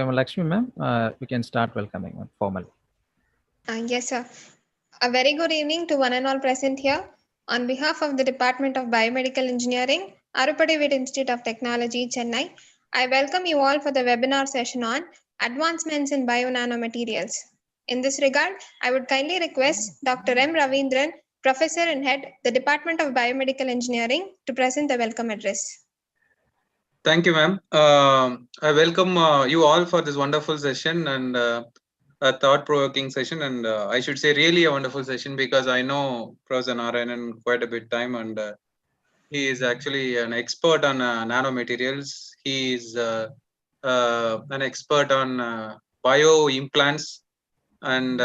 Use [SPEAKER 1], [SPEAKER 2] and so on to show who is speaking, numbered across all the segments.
[SPEAKER 1] Lakshmi ma'am, we can start welcoming ma'am formally.
[SPEAKER 2] Yes, sir. A very good evening to one and all present here. On behalf of the Department of Biomedical Engineering, AVIT Institute of Technology, Chennai, I welcome you all for the webinar session on Advancements in Bionanomaterials. In this regard, I would kindly request Dr. M. Ravindran, Professor and Head, the Department of Biomedical Engineering, to present the welcome address.
[SPEAKER 3] Thank you, ma'am. I welcome you all for this wonderful session and a thought-provoking session, and I should say really a wonderful session because I know Professor Narayanan quite a bit time, and he is actually an expert on nanomaterials. He is an expert on bio implants, and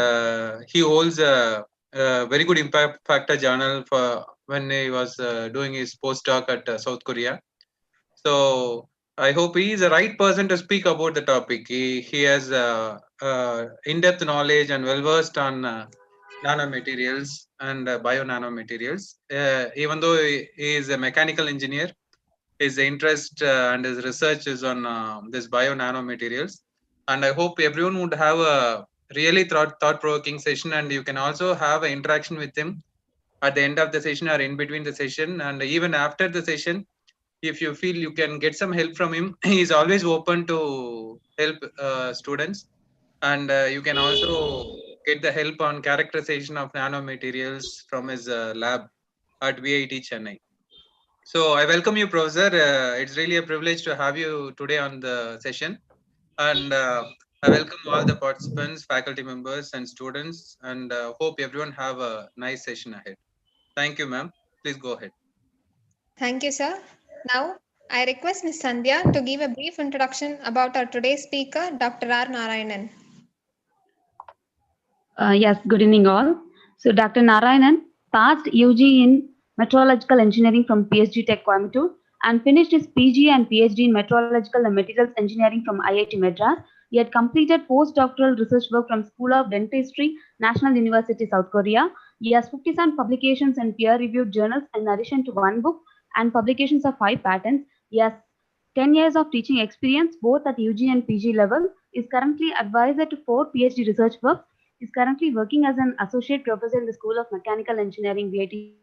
[SPEAKER 3] he holds a very good impact factor journal for when he was doing his postdoc at South Korea. So I hope he is the right person to speak about the topic. He has in-depth knowledge and well-versed on nanomaterials and bio-nanomaterials. Even though he is a mechanical engineer, his interest and his research is on this bio-nanomaterials. And I hope everyone would have a really thought-provoking session, and you can also have an interaction with him at the end of the session or in between the session, and even after the session. If you feel you can get some help from him, he is always open to help students, and you can also get the help on characterization of nanomaterials from his lab at VIT Chennai. So I welcome you, Professor. It's really a privilege to have you today on the session, and I welcome all the participants, faculty members, and students, and hope everyone have a nice session ahead. Thank you, ma'am. Please go ahead.
[SPEAKER 2] Thank you, sir. Now, I request Ms. Sandhya to give a brief introduction about our today's speaker, Dr. R. Narayanan.
[SPEAKER 4] Yes, good evening all. So Dr. Narayanan passed UG in Meteorological Engineering from PSG Tech Coimbatore and finished his PG and PhD in Meteorological and Materials Engineering from IIT Madras. He had completed postdoctoral research work from School of Dentistry, National University, South Korea. He has 57 publications in peer-reviewed journals in addition to one book and publications of 5 patents. He has 10 years of teaching experience both at UG and PG level. Is currently advisor to 4 PhD research works. Is currently working as an associate professor in the School of Mechanical Engineering, VIT.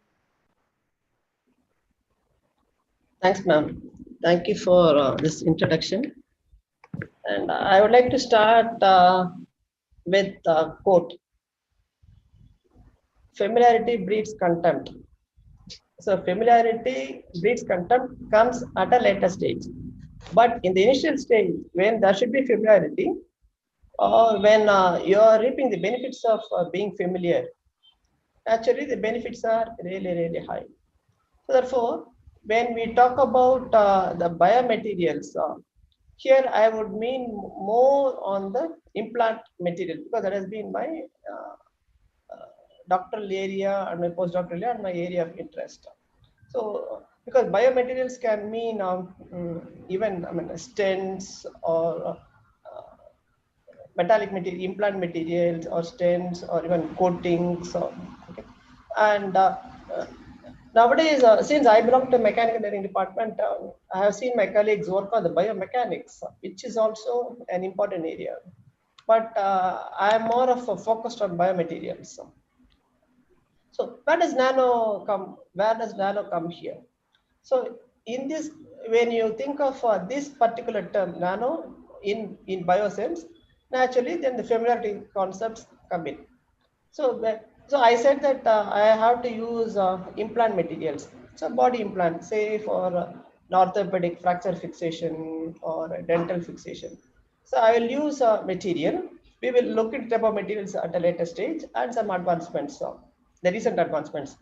[SPEAKER 5] Thanks, ma'am. Thank you for this introduction. And I would like to start with a quote. Familiarity breeds contempt. So familiarity breeds contempt comes at a later stage. But in the initial stage, when there should be familiarity, or when you are reaping the benefits of being familiar, actually the benefits are really, really high. So therefore, when we talk about the biomaterials, here I would mean more on the implant material because that has been my doctoral area and my postdoctoral area and my area of interest. So because biomaterials can mean even stents or metallic material, implant materials or stents or even coatings. Okay. And nowadays, since I belong to mechanical engineering department, I have seen my colleagues work on the biomechanics, which is also an important area. But I am more of a focused on biomaterials. So where does nano come? Where does nano come here? So in this, when you think of this particular term, nano, in biosense, naturally then the familiarity concepts come in. So I said that I have to use implant materials. So body implant, say for orthopedic fracture fixation or dental fixation. So I will use material. We will look at type of materials at a later stage and some advancements, the recent advancements.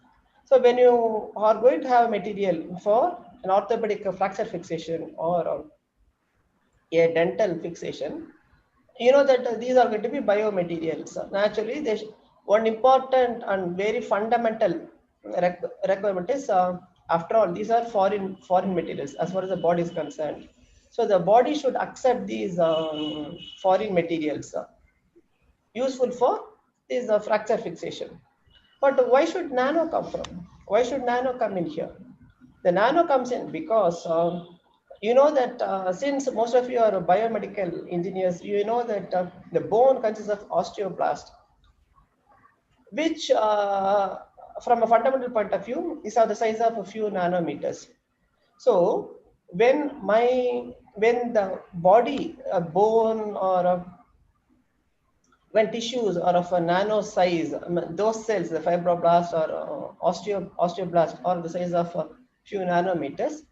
[SPEAKER 5] So when you are going to have material for an orthopedic fracture fixation or a dental fixation, you know that these are going to be biomaterials. Naturally, one important and very fundamental requirement is, after all, these are foreign materials as far as the body is concerned. So the body should accept these foreign materials useful for this fracture fixation. But why should nano come from? Why should nano come in here? The nano comes in because you know that since most of you are biomedical engineers, you know that the bone consists of osteoblast, which from a fundamental point of view is of the size of a few nanometers. So when the body, a bone or when tissues are of a nano size, those cells, the fibroblast or osteoblast, are the size of a few nanometers.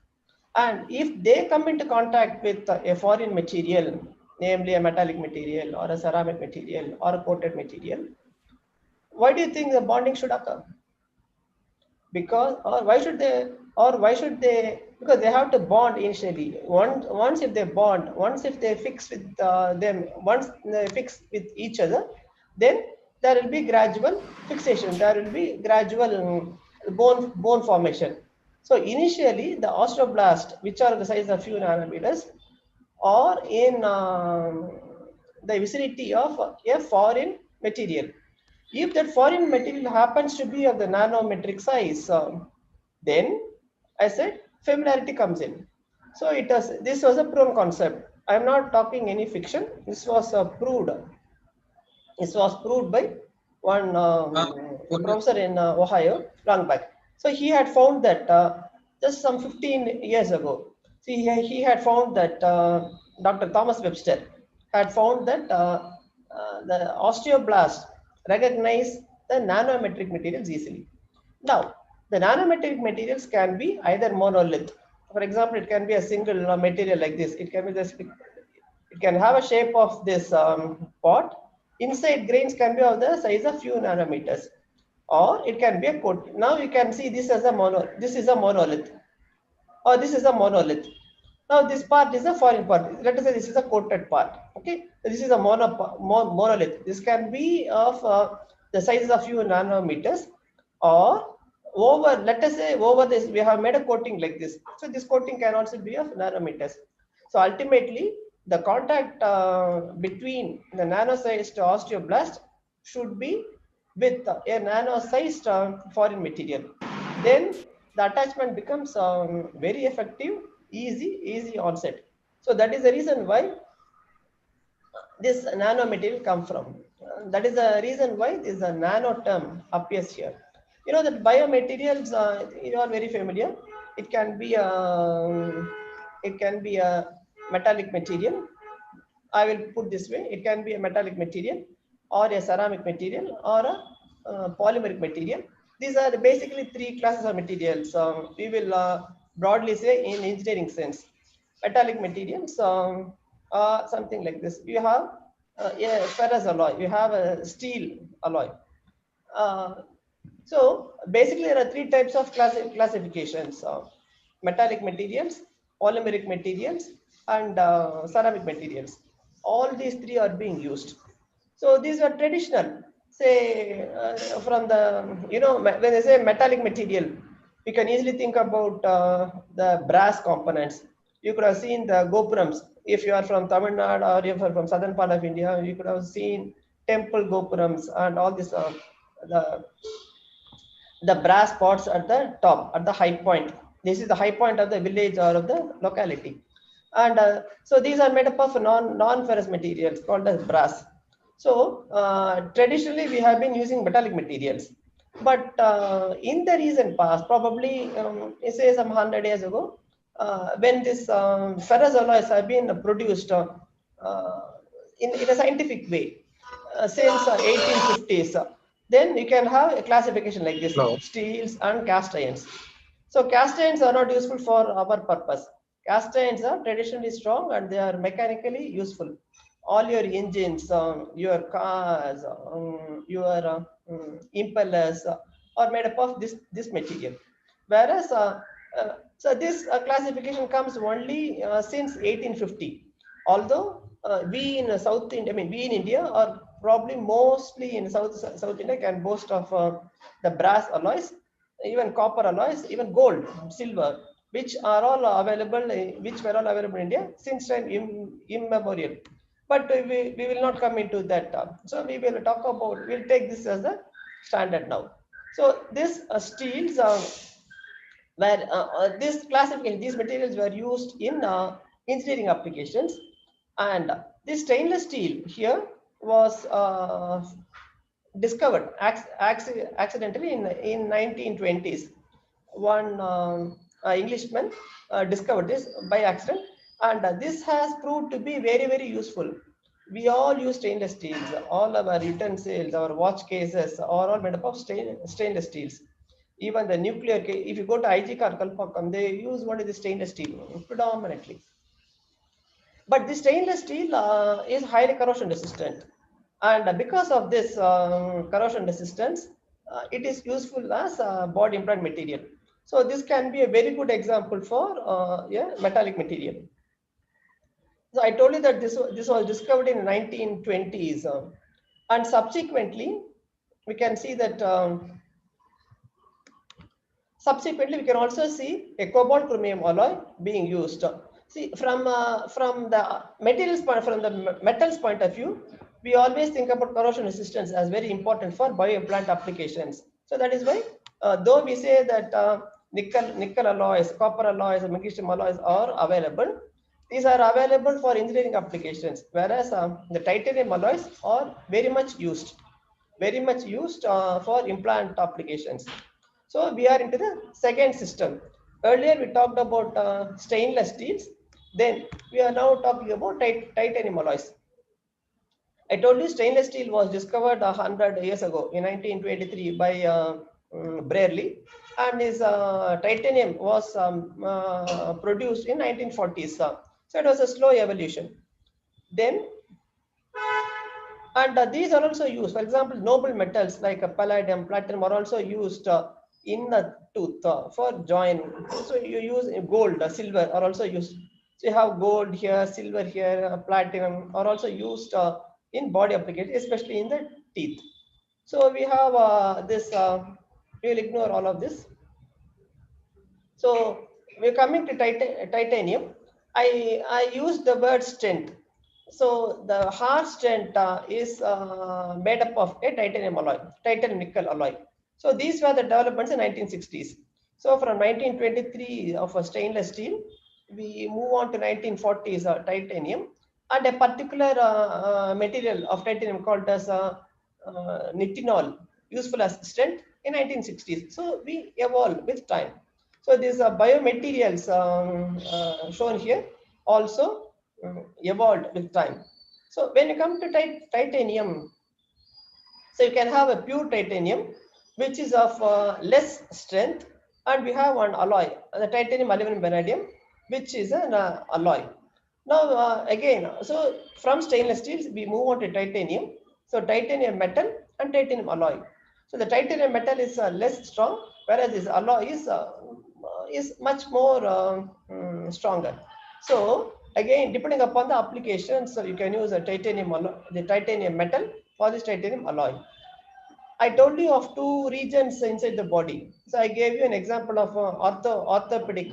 [SPEAKER 5] And if they come into contact with a foreign material, namely a metallic material or a ceramic material or a coated material, why do you think the bonding should occur? Because why should they, because they have to bond initially. Once if they bond, once if they fix with them, once they fix with each other, then there will be gradual fixation, there will be gradual bone formation. So initially the osteoblast, which are the size of few nanometers, or in the vicinity of a foreign material. If that foreign material happens to be of the nanometric size, then I said familiarity comes in. So this was a proven concept. I'm not talking any fiction. This was proved. This was proved by one professor in Ohio long back. So he had found that just some 15 years ago. See, he had found that Dr. Thomas Webster had found that the osteoblast recognize the nanometric materials easily. Now, the nanometric materials can be either monolith. For example, it can be a single material like this. It can be this. It can have a shape of this pot. Inside grains can be of the size of few nanometers, or it can be a coat. Now you can see this as a This is a monolith, or this is a monolith. Now this part is a foreign part. Let us say this is a coated part. Okay, this is a monolith. This can be of the size of few nanometers, or over. Let us say over this we have made a coating like this. So this coating can also be of nanometers. So ultimately, the contact between the nano-sized osteoblast should be with a nano-sized foreign material. Then the attachment becomes very effective, easy onset. So that is the reason why this nanomaterial come from. That is the reason why this nano term appears here. You know that biomaterials, you are very familiar. It can be a metallic material. I will put this way: it can be a metallic material, or a ceramic material, or a polymeric material. These are basically three classes of materials. We will broadly say in engineering sense. Metallic materials, something like this. You have a ferrous alloy, you have a steel alloy. So basically there are three types of classifications: metallic materials, polymeric materials, and ceramic materials. All these three are being used. So these are traditional. Say from the, when they say metallic material, you can easily think about the brass components. You could have seen the gopurams. If you are from Tamil Nadu, or if you are from southern part of India, you could have seen temple gopurams and all this, the brass pots at the top, at the high point. This is the high point of the village or of the locality. And so these are made up of non-ferrous materials called as brass. So traditionally we have been using metallic materials, but in the recent past, probably say some 100 years ago, when this ferrous alloys have been produced in a scientific way since 1850s, then you can have a classification like this: steels and cast irons. So cast irons are not useful for our purpose. Cast irons are traditionally strong and they are mechanically useful. All your engines, your cars, your impellers are made up of this material. Whereas, so this classification comes only since 1850. Although we in South India, we in India are probably mostly in South India can boast of the brass alloys, even copper alloys, even gold, silver, which are all available, which were all available in India since time immemorial. But we will not come into that. So we will talk about, we'll take this as the standard now. So this steels, where this classification, these materials were used in engineering applications. And this stainless steel here was discovered accidentally in 1920s. One Englishman discovered this by accident, and this has proved to be very, very useful. We all use stainless steels. All our utensils, our watch cases are all made up of stainless steels. Even the nuclear case, if you go to IG or Kalpakkam, they use only the stainless steel predominantly. But this stainless steel is highly corrosion resistant. And because of this corrosion resistance, it is useful as a body implant material. So this can be a very good example for metallic material. So I told you that this was discovered in the 1920s. And subsequently, we can see that subsequently, we can also see a cobalt chromium alloy being used. See, from the materials point, from the metals point of view, we always think about corrosion resistance as very important for bioimplant applications. So that is why, though we say that nickel alloys, copper alloys, and magnesium alloys are available, these are available for engineering applications, whereas the titanium alloys are very much used for implant applications. So we are into the second system. Earlier we talked about stainless steels. Then we are now talking about titanium alloys. I told you stainless steel was discovered 100 years ago in 1923 by Brearley, and his titanium was produced in 1940s. So it was a slow evolution. Then and these are also used. For example, noble metals like palladium, platinum are also used in the tooth for joint. So you use gold, silver are also used. So you have gold here, silver here, platinum are also used in body applications, especially in the teeth. So we have this, we'll ignore all of this. So we're coming to titanium. I used the word stent. So the hard stent is made up of a titanium alloy, titanium nickel alloy. So these were the developments in 1960s. So from 1923 of a stainless steel, we move on to 1940s titanium, and a particular material of titanium called as nitinol, useful as stent in 1960s. So we evolve with time. So these biomaterials shown here also evolved with time. So when you come to titanium, so you can have a pure titanium, which is of less strength, and we have one alloy, the titanium aluminum vanadium, which is an alloy. Now again, so from stainless steels, we move on to titanium. So titanium metal and titanium alloy. So the titanium metal is less strong, whereas this alloy is much more stronger. So again, depending upon the application, so you can use a titanium alloy, the titanium metal for this titanium alloy. I told you of two regions inside the body. So I gave you an example of orthopedic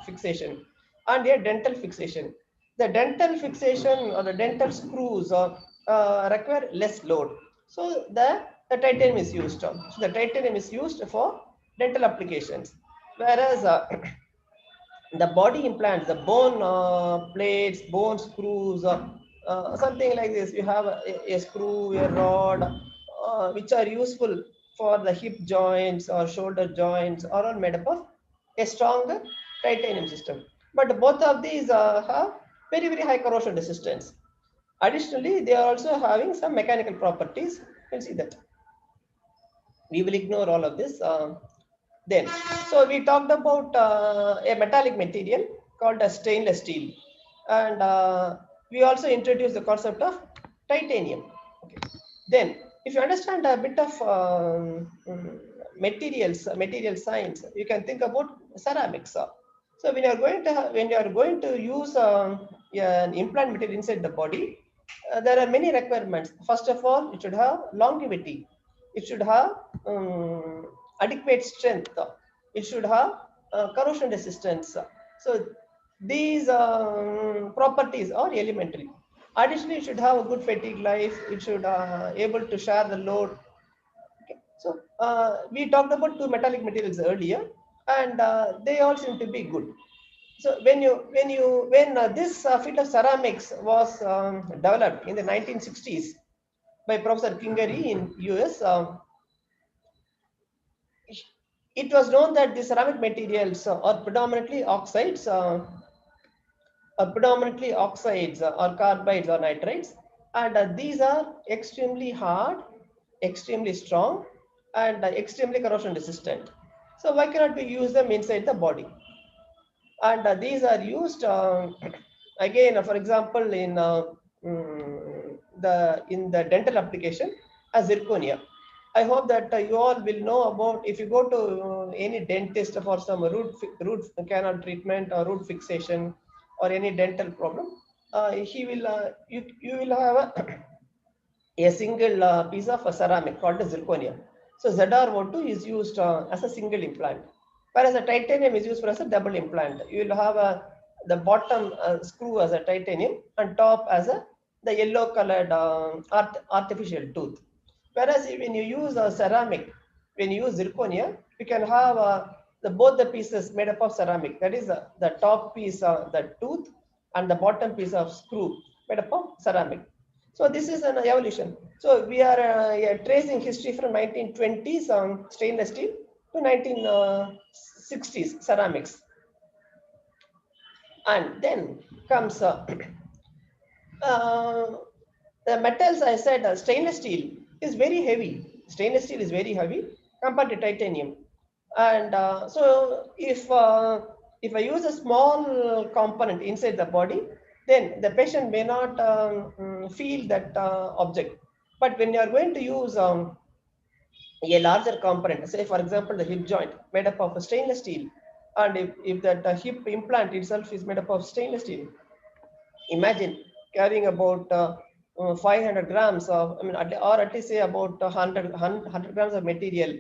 [SPEAKER 5] fixation and a dental fixation. The dental fixation or the dental screws require less load. So the titanium is used. So the titanium is used for dental applications. Whereas the body implants, the bone plates, bone screws, something like this, you have a screw, a rod, which are useful for the hip joints or shoulder joints, are all made up of a stronger titanium system. But both of these have very, very high corrosion resistance. Additionally, they are also having some mechanical properties. You can see that. We will ignore all of this. Then, so we talked about a metallic material called a stainless steel, and we also introduced the concept of titanium. Okay. Then, if you understand a bit of material science, you can think about ceramics. So when you are going to use an implant material inside the body, there are many requirements. First of all, it should have longevity. It should have adequate strength. It should have corrosion resistance. So these properties are elementary. Additionally, it should have a good fatigue life. It should able to share the load. Okay. So we talked about two metallic materials earlier, and they all seem to be good. So when this field of ceramics was developed in the 1960s by Professor Kingery in US, it was known that the ceramic materials are predominantly oxides, or carbides or nitrides, and these are extremely hard, extremely strong, and extremely corrosion resistant. So why cannot we use them inside the body? And these are used again, for example, in the dental application as zirconia. I hope that you all will know about, if you go to any dentist for some root canal treatment or root fixation or any dental problem, he will you will have a single piece of ceramic called as zirconia. So ZrO2 is used as a single implant, whereas the titanium is used for as a double implant. You will have the bottom screw as a titanium and top as the yellow colored artificial tooth. Whereas when you use ceramic, when you use zirconia, you can have both the pieces made up of ceramic. That is the top piece, the tooth, and the bottom piece of screw made up of ceramic. So this is an evolution. So we are tracing history from 1920s on stainless steel to 1960s ceramics. And then comes the metals. I said stainless steel is very heavy. Stainless steel is very heavy compared to titanium. And so if I use a small component inside the body, then the patient may not feel that object. But when you are going to use a larger component, say for example the hip joint made up of stainless steel, and if that hip implant itself is made up of stainless steel, imagine carrying about 500 grams of, or at least say about 100 grams of material,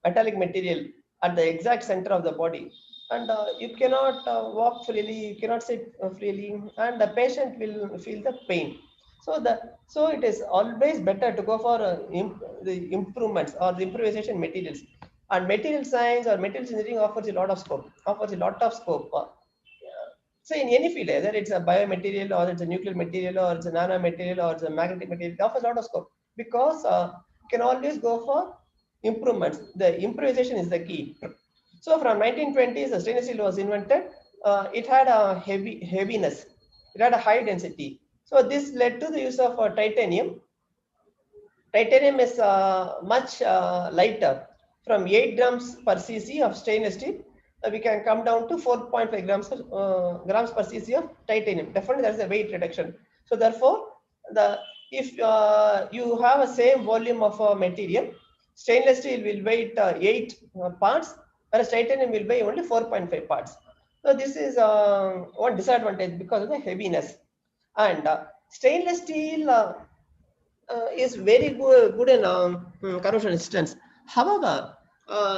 [SPEAKER 5] metallic material at the exact center of the body. And you cannot walk freely, you cannot sit freely, and the patient will feel the pain. So it is always better to go for the improvements or the improvisation materials. And material science or materials engineering offers a lot of scope. So in any field, whether it's a biomaterial or it's a nuclear material or it's a nanomaterial or it's a magnetic material, it offers a lot of scope, because you can always go for improvements. The improvisation is the key. So from 1920s, the stainless steel was invented. It had a heaviness. It had a high density. So this led to the use of titanium. Titanium is much lighter. From 8 grams per cc of stainless steel, we can come down to 4.5 grams per cc of titanium. Definitely, there is a weight reduction. So therefore, if you have a same volume of material, stainless steel will weigh 8 parts, whereas titanium will weigh only 4.5 parts. So this is one disadvantage because of the heaviness. And stainless steel is very good in corrosion resistance. However,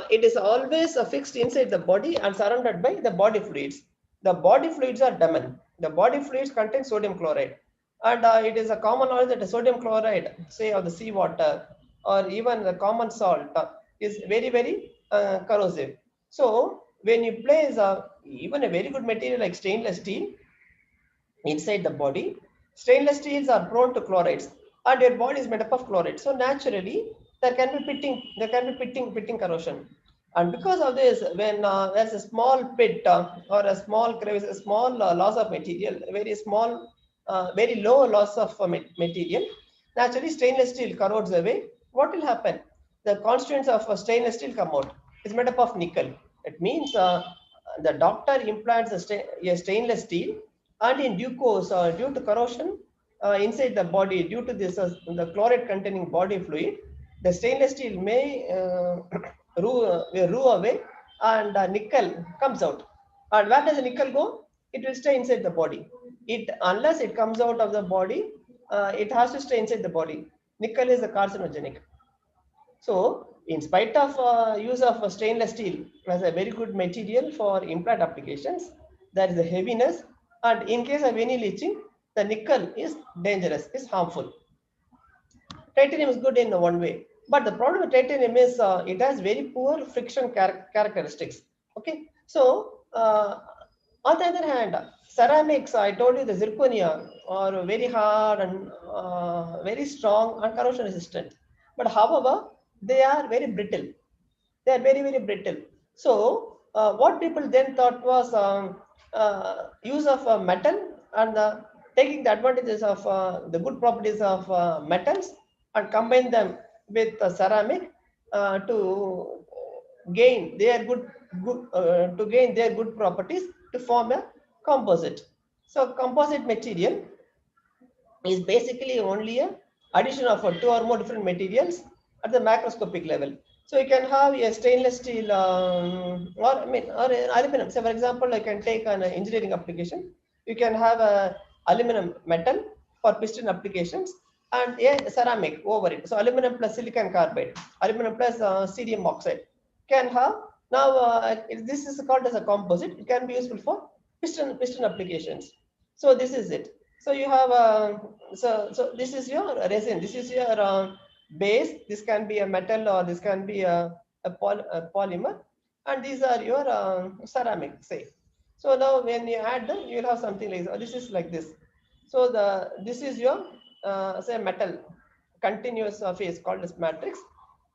[SPEAKER 5] it is always fixed inside the body and surrounded by the body fluids. The body fluids are Daman. The body fluids contain sodium chloride. And it is a common knowledge that the sodium chloride, say of the seawater or even the common salt, is very, very corrosive. So when you place even a very good material like stainless steel inside the body, stainless steels are prone to chlorides, and your body is made up of chlorides. So naturally, there can be pitting corrosion. And because of this, when there's a small pit or a small crevice, a small loss of material, very small, very low loss of material, naturally stainless steel corrodes away. What will happen? The constituents of stainless steel come out. It's made up of nickel. It means the doctor implants a stainless steel, and in due course, due to corrosion inside the body, due to this the chloride containing body fluid, the stainless steel may rue away, and nickel comes out. And where does the nickel go? It will stay inside the body. Unless it comes out of the body, it has to stay inside the body. Nickel is a carcinogenic. So in spite of use of stainless steel as a very good material for implant applications, there is a heaviness, and in case of any leaching, the nickel is dangerous, is harmful. Titanium is good in one way. But the problem with titanium is it has very poor friction characteristics. Okay, so on the other hand, ceramics, I told you the zirconia are very hard and very strong and corrosion resistant. But however, they are very brittle. They are very, very brittle. So what people then thought was use of metal and taking the advantages of the good properties of metals and combine them with ceramic to gain their good properties to form a composite. So composite material is basically only a addition of two or more different materials at the macroscopic level. So you can have a stainless steel or aluminum. So for example, I can take an engineering application. You can have a aluminum metal for piston applications and a ceramic over it. So aluminum plus silicon carbide, aluminum plus cerium oxide can have. Now this is called as a composite. It can be useful for piston applications. So this is it. So you have so this is your resin. This is your base. This can be a metal or this can be a polymer, and these are your ceramic. Say. So now when you add them, you will have something like this. This is like this. So this is your say metal continuous phase called as matrix,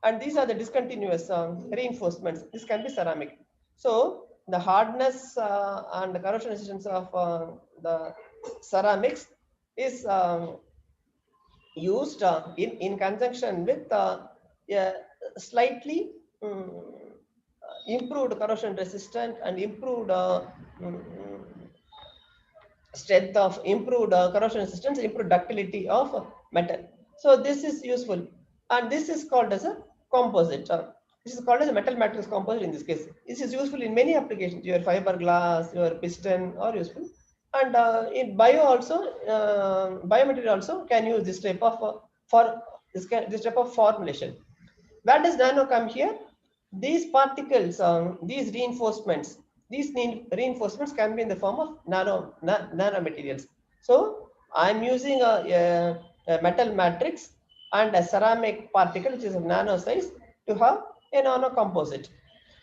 [SPEAKER 5] and these are the discontinuous reinforcements. This can be ceramic. So the hardness and the corrosion resistance of the ceramics is used in conjunction with a slightly improved corrosion resistant and improved strength of improved corrosion resistance, improved ductility of metal. So this is useful, and this is called as a composite. This is called as a metal matrix composite in this case. This is useful in many applications. Your fiberglass, your piston are useful. And in biomaterial also can use this type of this type of formulation. Where does nano come here? These particles, these reinforcements can be in the form of nanomaterials. So I'm using a metal matrix and a ceramic particle which is of nano size to have a nano composite.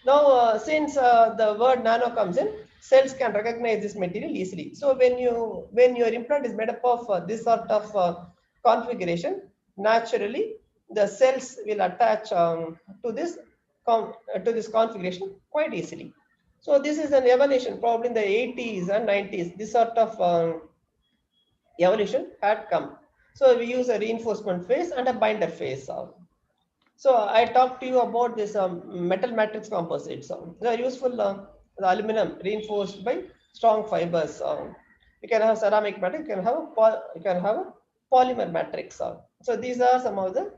[SPEAKER 5] Now, since the word nano comes in, cells can recognize this material easily. So when your implant is made up of this sort of configuration, naturally the cells will attach to this configuration quite easily. So this is an evolution. Probably in the 80s and 90s, this sort of evolution had come. So we use a reinforcement phase and a binder phase. So I talked to you about this metal matrix composites. They are useful. The aluminum reinforced by strong fibers. You can have ceramic matrix. You can have a polymer matrix. So these are some of the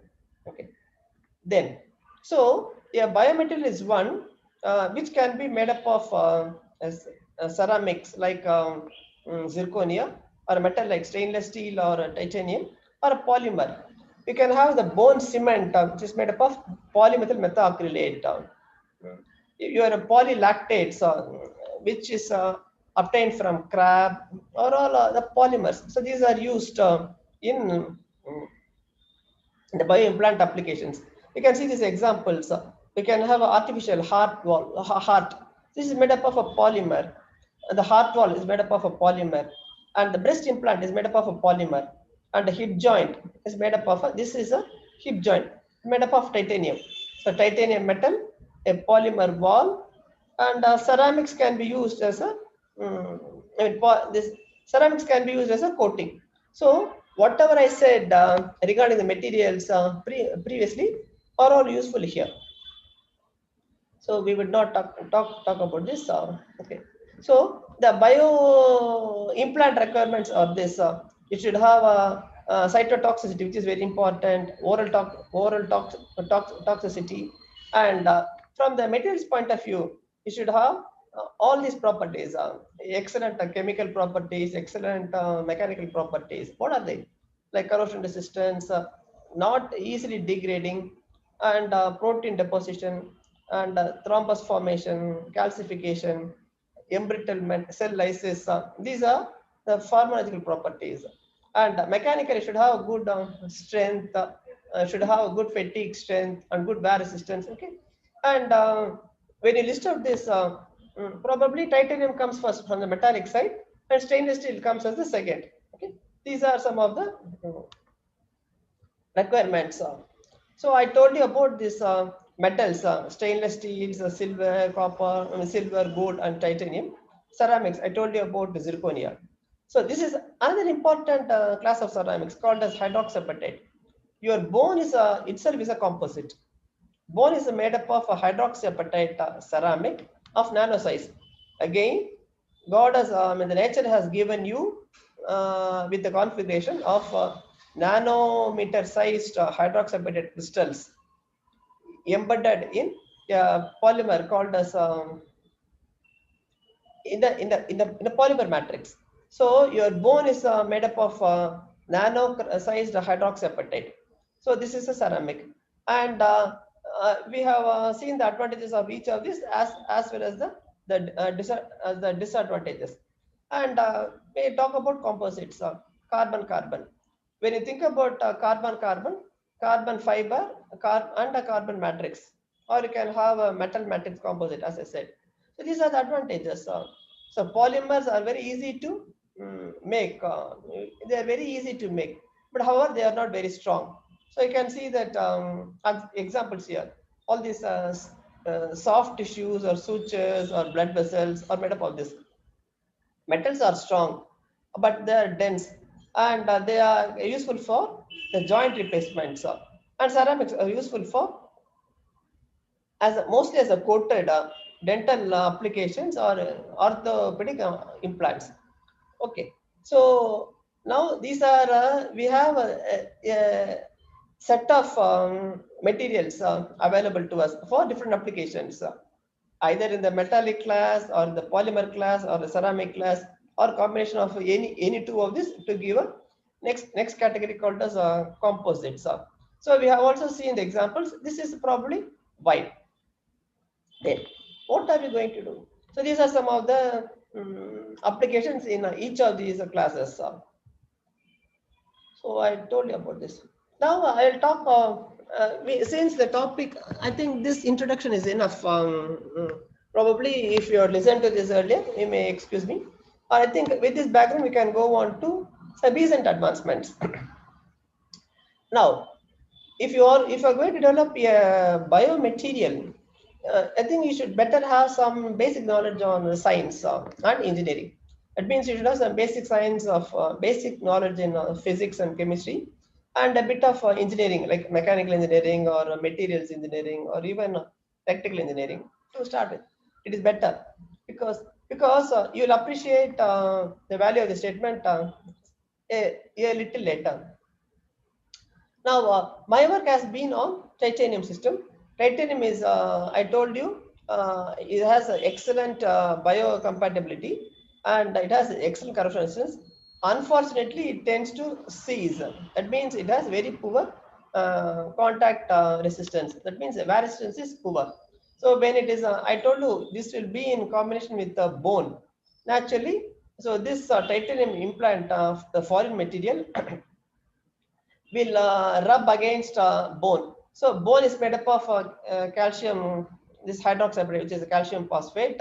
[SPEAKER 5] okay. Then so a biomaterial is one which can be made up of ceramics like zirconia, or a metal like stainless steel or titanium, or a polymer. You can have the bone cement which is made up of polymethyl methacrylate. You are a polylactates which is obtained from crab, or all the polymers. So these are used in the bioimplant applications. You can see these examples. You can have an artificial heart. This is made up of a polymer. The heart wall is made up of a polymer, and the breast implant is made up of a polymer, and the hip joint is made up of this is a hip joint made up of titanium. So titanium metal, a polymer wall, and ceramics can be used as a this ceramics can be used as a coating. So whatever I said regarding the materials previously are all useful here. So we would not talk about this. Okay. So the bio implant requirements of this, it should have a cytotoxicity, which is very important, oral toxicity, and from the materials point of view, it should have all these properties, excellent chemical properties, excellent mechanical properties. What are they? Like corrosion resistance, not easily degrading, and protein deposition, and thrombus formation, calcification, embrittlement, cell lysis. These are the pharmacological properties. And mechanically should have good strength, should have a good fatigue strength and good wear resistance. Okay, and when you list out this, probably titanium comes first from the metallic side, and stainless steel comes as the second. Okay, these are some of the requirements. So I told you about this metals, stainless steels, silver, copper, silver, gold, and titanium. Ceramics, I told you about the zirconia. So this is another important class of ceramics called as hydroxyapatite. Your bone is itself is a composite. Bone is made up of a hydroxyapatite ceramic of nano size. Again, God has, the nature has given you with the configuration of nanometer sized hydroxyapatite crystals embedded in a polymer called as in the polymer matrix. So your bone is made up of nano sized hydroxyapatite. So this is a ceramic, and we have seen the advantages of each of these as well as the disadvantages. And we talk about composites, carbon. When you think about carbon fiber, and a carbon matrix, or you can have a metal matrix composite, as I said. So these are the advantages. So polymers are very easy to make. They are very easy to make, but however, they are not very strong. So you can see that examples here. All these soft tissues or sutures or blood vessels are made up of this. Metals are strong, but they are dense, and they are useful for the joint replacements. And ceramics are useful for mostly as a coated dental applications or orthopedic implants. Okay, so now these are we have a set of materials available to us for different applications, either in the metallic class or the polymer class or the ceramic class, or combination of any two of this to give a next category called as composites. So we have also seen the examples. This is probably white. Then what are we going to do? So these are some of the applications in each of these classes. So I told you about this. Now I'll talk. Since the topic, I think this introduction is enough. Probably, if you listened to this earlier, you may excuse me. I think with this background, we can go on to some recent advancements. Now, if you are going to develop a biomaterial, I think you should better have some basic knowledge on science and engineering. That means you should have some basic science of basic knowledge in physics and chemistry, and a bit of engineering like mechanical engineering or materials engineering or even electrical engineering to start with. It is better because you'll appreciate the value of the statement a little later. Now, my work has been on titanium system. Titanium is, I told you, it has excellent biocompatibility, and it has excellent corrosion resistance. Unfortunately, it tends to seize. That means it has very poor contact resistance. That means the wear resistance is poor. So when it is, I told you, this will be in combination with the bone. Naturally, so this titanium implant of the foreign material will rub against bone. So bone is made up of calcium, this hydroxyapatite, which is a calcium phosphate.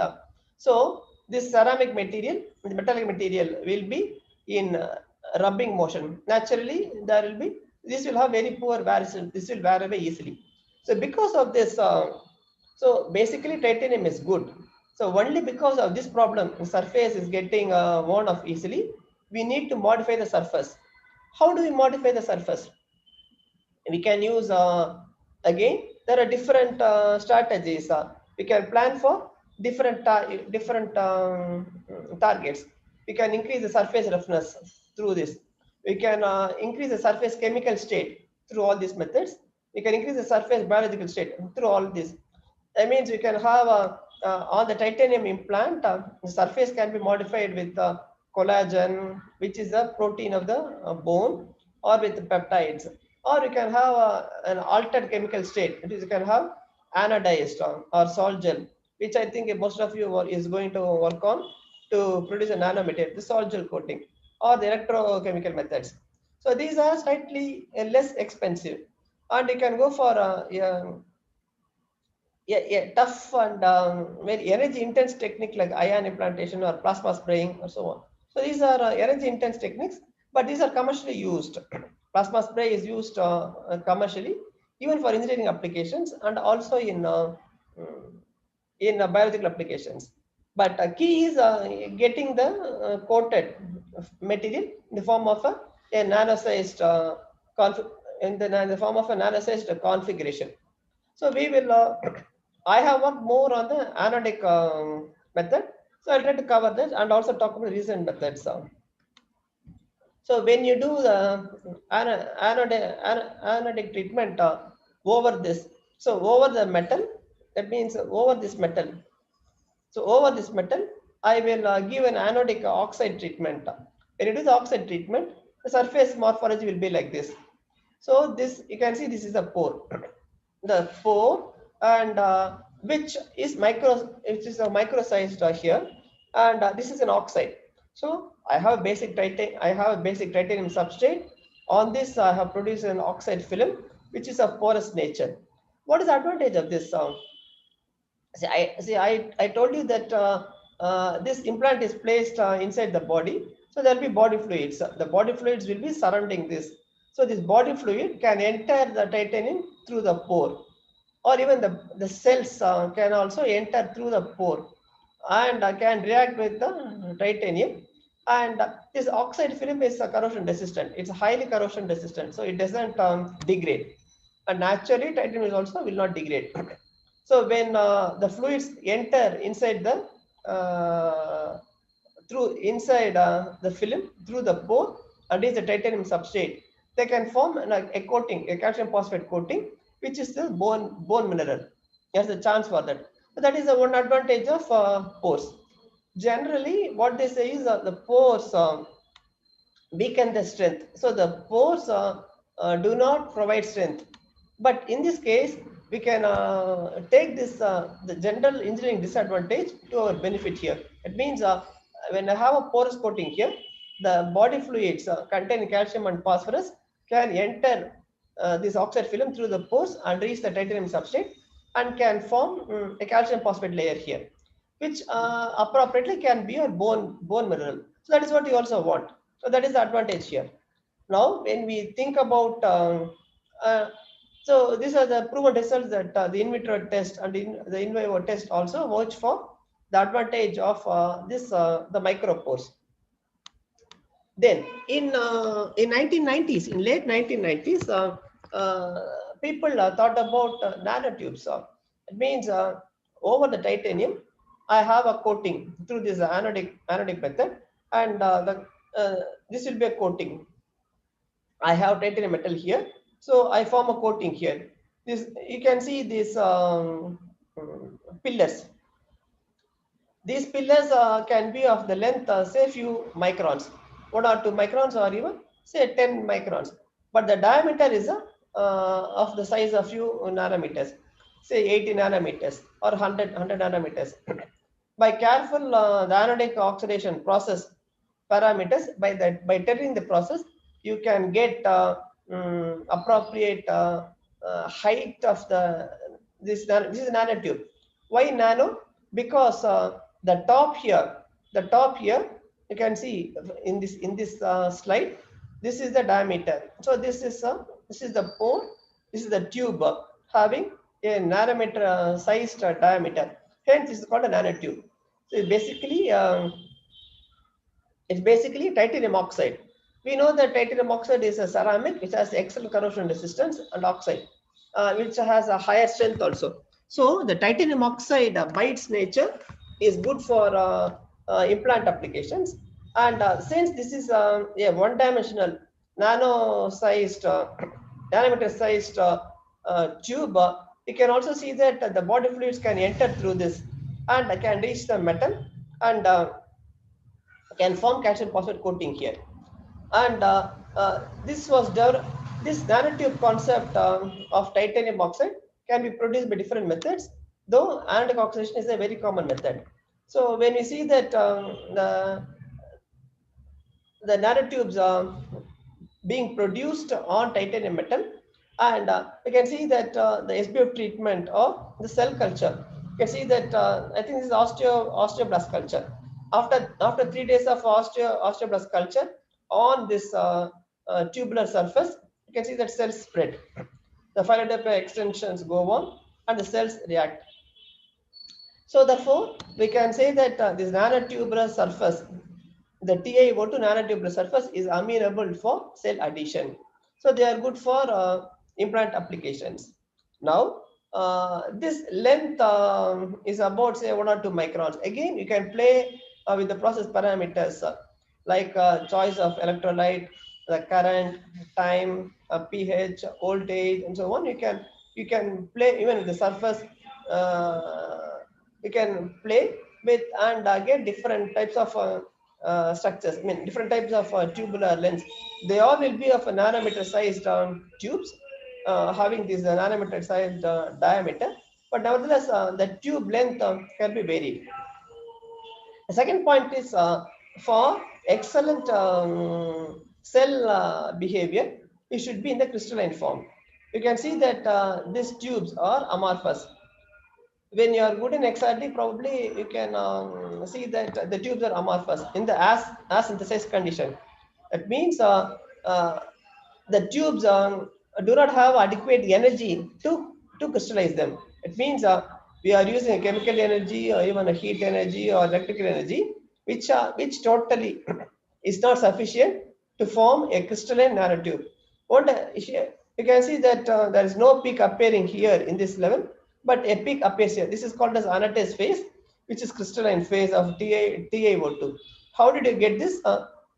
[SPEAKER 5] So this ceramic material, the metallic material, will be in rubbing motion. Naturally, there will be, this will have very poor wear resistance. This will wear away easily. So because of this, so basically titanium is good. So only because of this problem, the surface is getting worn off easily. We need to modify the surface. How do we modify the surface? We can use, again, there are different strategies. We can plan for different targets. We can increase the surface roughness through this. We can increase the surface chemical state through all these methods. We can increase the surface biological state through all this. That means we can have on the titanium implant, the surface can be modified with collagen, which is a protein of the bone, or with peptides. Or you can have an altered chemical state. That is, you can have anodized or salt gel, which I think most of you is going to work on to produce a nanomaterial, the salt gel coating, or the electrochemical methods. So these are slightly less expensive. and you can go for a tough and very energy intense technique like ion implantation or plasma spraying or so on. So these are energy intense techniques, but these are commercially used. Plasma spray is used commercially, even for engineering applications and also in biological applications. But key is getting the coated material in the form of a nano-sized in the form of a nano-sized configuration. So we will. I have worked more on the anodic method, so I'll try to cover this and also talk about recent methods. So when you do the anodic treatment over this, so over the metal, that means over this metal. So over this metal, I will give an anodic oxide treatment. When you do the oxide treatment, the surface morphology will be like this. So this, you can see this is a pore, the pore, and which is a micro sized here, and this is an oxide. So I have a basic titanium substrate. On this, I have produced an oxide film, which is of porous nature. What is the advantage of this? I told you that this implant is placed inside the body, so there will be body fluids. The body fluids will be surrounding this. So this body fluid can enter the titanium through the pore, or even the cells can also enter through the pore and can react with the titanium. And this oxide film is corrosion resistant. It's highly corrosion resistant, so it doesn't degrade. And naturally, titanium also will not degrade. So when the fluids enter inside the the film through the pore and is the titanium substrate, they can form a coating, a calcium phosphate coating, which is the bone mineral. There's a chance for that. But that is the one advantage of pores. Generally, what they say is the pores weaken the strength. So the pores do not provide strength. But in this case, we can take this the general engineering disadvantage to our benefit here. It means when I have a porous coating here, the body fluids containing calcium and phosphorus can enter this oxide film through the pores and reach the titanium substrate and can form a calcium phosphate layer here, which appropriately can be a bone mineral. So that is what you also want. So that is the advantage here. Now, when we think about so these are the proven results that the in vitro test and the in vivo test also vouch for the advantage of the micropores. Then in 1990s, in late 1990s, people thought about nanotubes. It means over the titanium, I have a coating through this anodic method, and this will be a coating. I have titanium metal here, so I form a coating here. This, you can see these pillars. These pillars can be of the length, say few microns, 1 or 2 microns, or even say 10 microns. But the diameter is of the size of few nanometers, say 80 nanometers or 100 nanometers. By careful the anodic oxidation process parameters, by testing the process, you can get appropriate height of this is a nanotube. Why nano? Because the top here, you can see in this slide, this is the diameter. So this is the pore, this is the tube having a nanometer sized diameter. Hence, this is called a nanotube. So it's basically titanium oxide. We know that titanium oxide is a ceramic which has excellent corrosion resistance, and oxide which has a higher strength also. So the titanium oxide by its nature is good for implant applications. And since this is a one-dimensional nano-sized, nanometer-sized tube, you can also see that the body fluids can enter through this and can reach the metal and can form calcium phosphate coating here. And this nanotube concept of titanium oxide can be produced by different methods, though anodic oxidation is a very common method. So when we see that the nanotubes being produced on titanium metal, And you can see that the SBF treatment of the cell culture. You can see that I think this is osteoblast culture. After 3 days of osteoblast culture on this tubular surface, you can see that cells spread. The phylodelphia extensions go on and the cells react. So therefore, we can say that this nanotubular surface, the TiO2 nanotubular surface is amenable for cell adhesion. So they are good for implant applications. Now, this length is about say 1 or 2 microns. Again, you can play with the process parameters like choice of electrolyte, the current, time, pH, voltage, and so on. You can play even with the surface. You can play with and get different types of structures. I mean, different types of tubular lens. They all will be of a nanometer sized tubes, having this nanometer sized diameter. But nevertheless, the tube length can be varied. The second point is for excellent cell behavior, it should be in the crystalline form. You can see that these tubes are amorphous. When you are good in XRD, probably you can see that the tubes are amorphous in the as synthesized condition. That means the tubes do not have adequate energy to crystallize them. It means we are using a chemical energy or even a heat energy or electrical energy, which totally is not sufficient to form a crystalline nanotube. You can see that there is no peak appearing here in this level, but a peak appears here. This is called as anatase phase, which is crystalline phase of TiO2. How did you get this?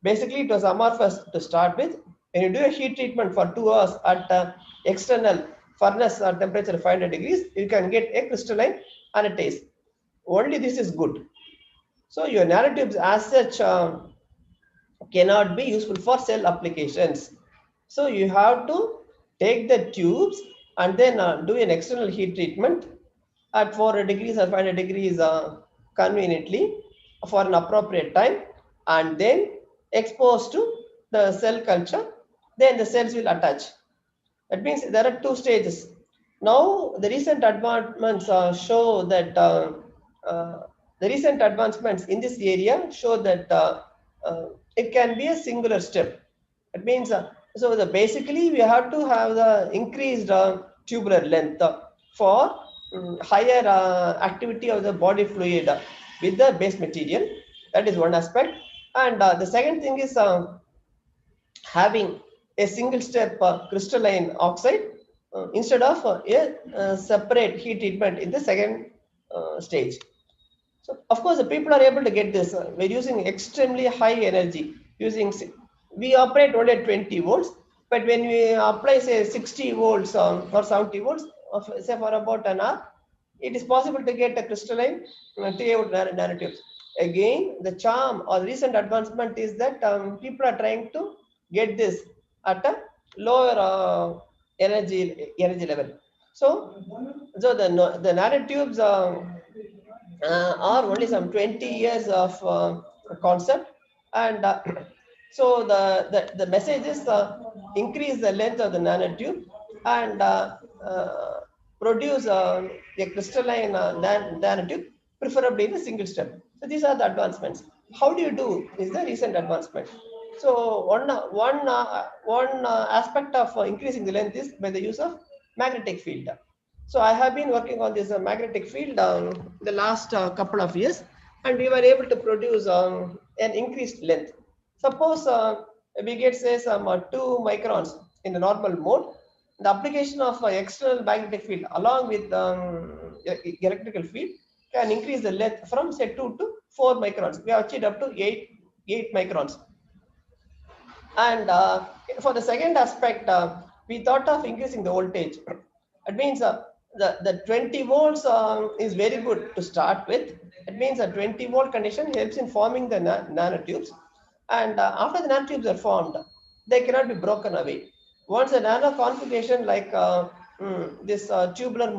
[SPEAKER 5] Basically, it was amorphous to start with. When you do a heat treatment for 2 hours at external furnace temperature 500 degrees, you can get a crystalline anatase. Only this is good. So your nanotubes as such cannot be useful for cell applications. So you have to take the tubes and then do an external heat treatment at 400 degrees or 500 degrees conveniently for an appropriate time, and then expose to the cell culture. Then the cells will attach. That means there are 2 stages. Now the recent advancements show that the recent advancements in this area show that it can be a singular step. It means basically we have to have the increased tubular length for higher activity of the body fluid with the base material. That is one aspect. And the second thing is having a single step crystalline oxide instead of a separate heat treatment in the second stage. So of course the people are able to get this. We're using extremely high energy. We operate only at 20 volts, but when we apply say 60 volts or 70 volts, say for about an hour, it is possible to get a crystalline TiO2 nanotubes. Again, the charm or recent advancement is that people are trying to get this at a lower energy level. So the nanotubes are only some 20 years of concept, and so the message is increase the length of the nanotube and produce a crystalline nanotube, preferably in a single step. So these are the advancements. How do you do is the recent advancement. So one aspect of increasing the length is by the use of magnetic field. So I have been working on this magnetic field the last couple of years, and we were able to produce an increased length. Suppose we get say some 2 microns in the normal mode. The application of external magnetic field along with electrical field can increase the length from say 2 to 4 microns. We have achieved up to 8 microns. And for the second aspect, we thought of increasing the voltage. It means the 20 volts is very good to start with. It means a 20 volt condition helps in forming the nanotubes. And after the nanotubes are formed, they cannot be broken away. Once a nano configuration like this tubular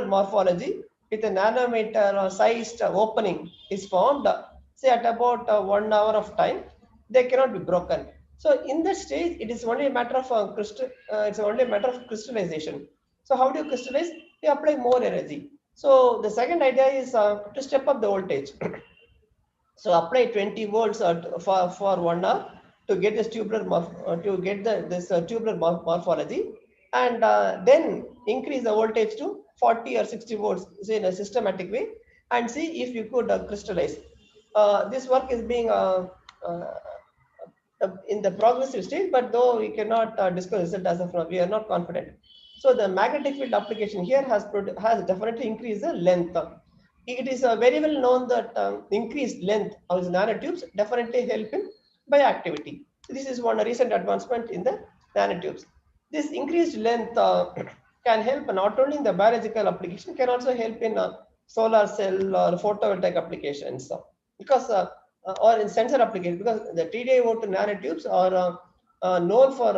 [SPEAKER 5] morphology with a nanometer sized opening is formed, say at about 1 hour of time, they cannot be broken. So in that stage, it is only a matter of it's only a matter of crystallization. So how do you crystallize? You apply more energy. So the second idea is to step up the voltage. So apply 20 volts for 1 hour to get this tubular tubular morphology, and then increase the voltage to 40 or 60 volts, say, in a systematic way, and see if you could crystallize. This work is being uh, in the progressive stage, but though we cannot discuss it as of now, we are not confident. So the magnetic field application here has definitely increased the length. It is very well known that increased length of the nanotubes definitely help in bioactivity. This is one recent advancement in the nanotubes. This increased length can help not only in the biological application, can also help in solar cell or photovoltaic applications, because or in sensor application, because the TDI-O2 nanotubes are known for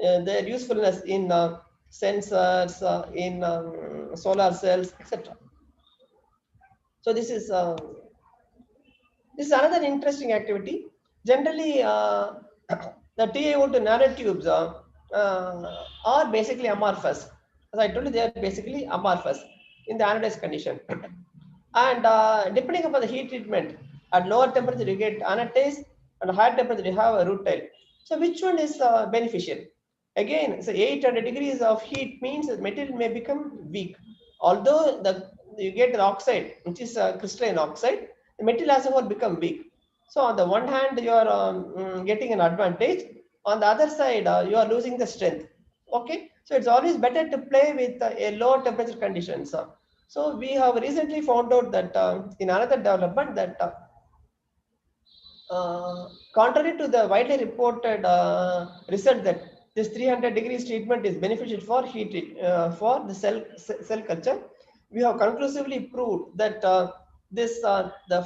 [SPEAKER 5] their usefulness in sensors, in solar cells, etc. So this is another interesting activity. Generally, the TiO2 nanotubes are basically amorphous. As I told you, they are basically amorphous in the anodized condition. And depending upon the heat treatment, at lower temperature you get anodized, and higher temperature you have a rutile. So which one is beneficial? Again, so 800 degrees of heat means the material may become weak. Although you get the oxide, which is crystalline oxide, the material as a whole become weak. So on the one hand, you are getting an advantage. On the other side, you are losing the strength. Okay, so it's always better to play with a low temperature conditions. So we have recently found out that in another development that contrary to the widely reported result that this 300 degrees treatment is beneficial for heat for the cell culture, we have conclusively proved that the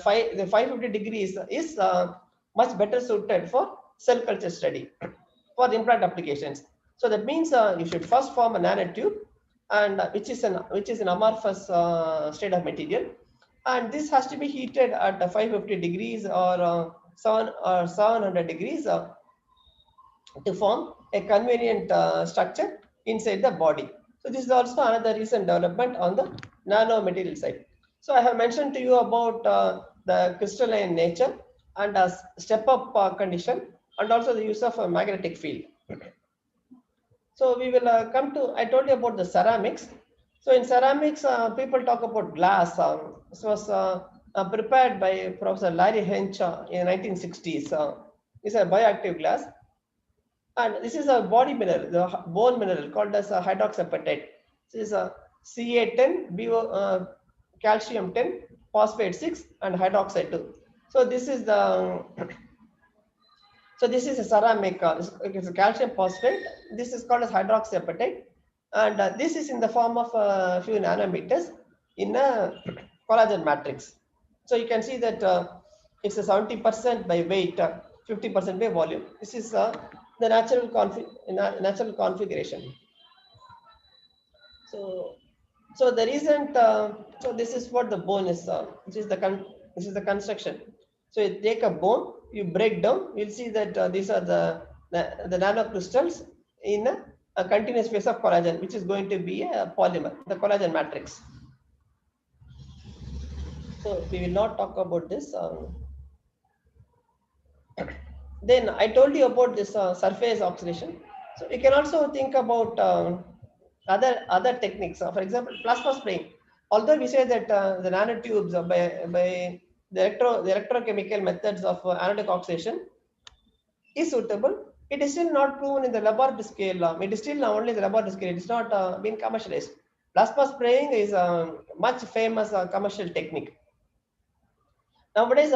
[SPEAKER 5] 550 degrees is much better suited for cell culture study for implant applications. So that means you should first form a nanotube, and which is an amorphous state of material, and this has to be heated at 550 degrees or 700 degrees to form a convenient structure inside the body. So this is also another recent development on the nanomaterial side. So I have mentioned to you about the crystalline nature and a step-up condition, and also the use of a magnetic field. So we will come to, I told you about the ceramics. So in ceramics, people talk about glass. This was prepared by Professor Larry Hench in 1960s. It's a bioactive glass. And this is a body mineral, the bone mineral called as hydroxyapatite. This is a Ca10, calcium 10, phosphate 6, and hydroxide 2. So this is the so this is a ceramic, it's a calcium phosphate. This is called as hydroxyapatite, and this is in the form of a few nanometers in a collagen matrix. So you can see that it's a 70% by weight, 50% by volume. This is the natural configuration. So the recent, so this is what the bone is. This is the construction. So you take a bone, you break down, you'll see that these are the nanocrystals in a continuous phase of collagen, which is going to be a polymer, the collagen matrix. So we will not talk about this. Then I told you about this surface oxidation. So you can also think about other techniques. For example, plasma spraying. Although we say that the nanotubes by the electrochemical methods of anodic oxidation is suitable, it is still not proven in the laboratory scale. It is still only in the laboratory scale. It is not been commercialized. Plasma spraying is a much famous commercial technique. Nowadays,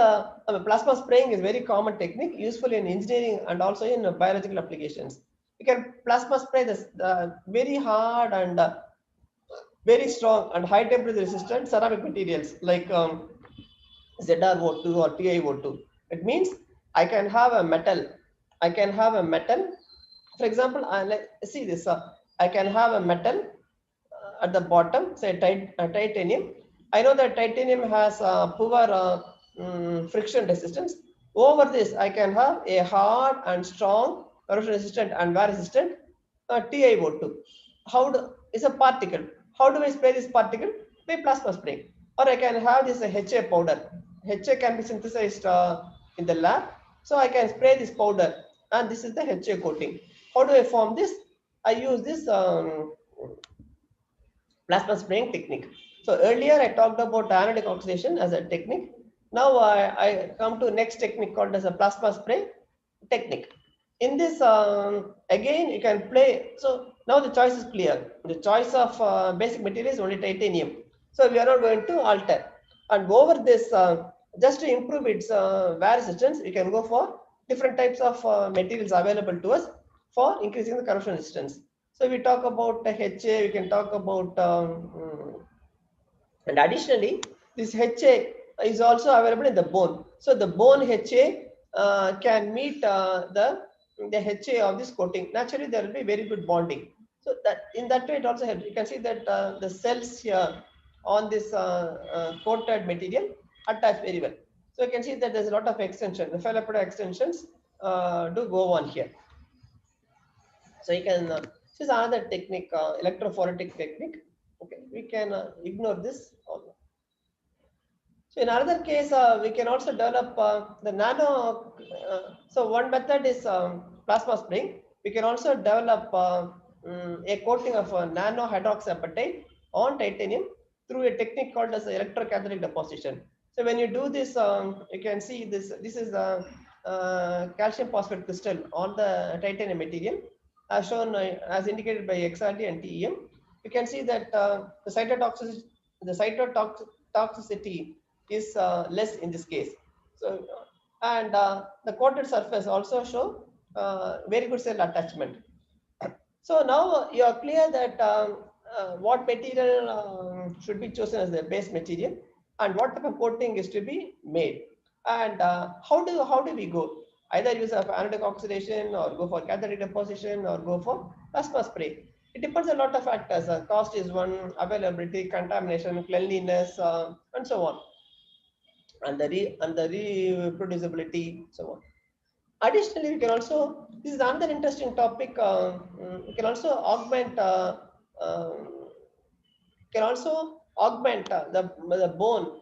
[SPEAKER 5] plasma spraying is very common technique, useful in engineering and also in biological applications. You can plasma spray the very hard and very strong and high temperature resistant ceramic materials like ZrO2 or TiO2. It means I can have a metal. For example, see this. I can have a metal at the bottom, say titanium. I know that titanium has poor friction resistance. Over this, I can have a hard and strong corrosion resistant and wear resistant TiO2. It's a particle. How do I spray this particle? By plasma spray. Or I can have this HA powder. HA can be synthesized in the lab. So I can spray this powder, and this is the HA coating. How do I form this? I use this plasma spraying technique. So earlier I talked about anodic oxidation as a technique. Now I come to next technique called as a plasma spray technique. In this, again, you can play. So now the choice is clear. The choice of basic material is only titanium. So we are not going to alter. And over this, just to improve its wear resistance, we can go for different types of materials available to us for increasing the corrosion resistance. So we talk about HA, we can talk about, and additionally, this HA is also available in the bone. So the bone HA can meet the HA of this coating. Naturally, there will be very good bonding. So that in that way, it also helps. You can see that the cells here on this coated material attach very well. So you can see that there's a lot of extension. The fellow extensions do go on here. So you can, this is another technique, electrophoretic technique. Okay, we can ignore this. So in another case, we can also develop the nano. So one method is plasma spraying. We can also develop a coating of nano hydroxyapatite on titanium through a technique called as electrocathodic deposition. So when you do this, you can see this. This is a calcium phosphate crystal on the titanium material, as shown as indicated by XRD and TEM. You can see that the cytotoxicity is less in this case. So and the coated surface also show very good cell attachment. So now you are clear that what material should be chosen as the base material and what type of coating is to be made, and how do we go? Either use of anodic oxidation or go for cathodic deposition or go for plasma spray. It depends on a lot of factors. Cost is one, availability, contamination, cleanliness, and so on, and the reproducibility, so on. Additionally, we can also, this is another interesting topic. We can also augment the bone,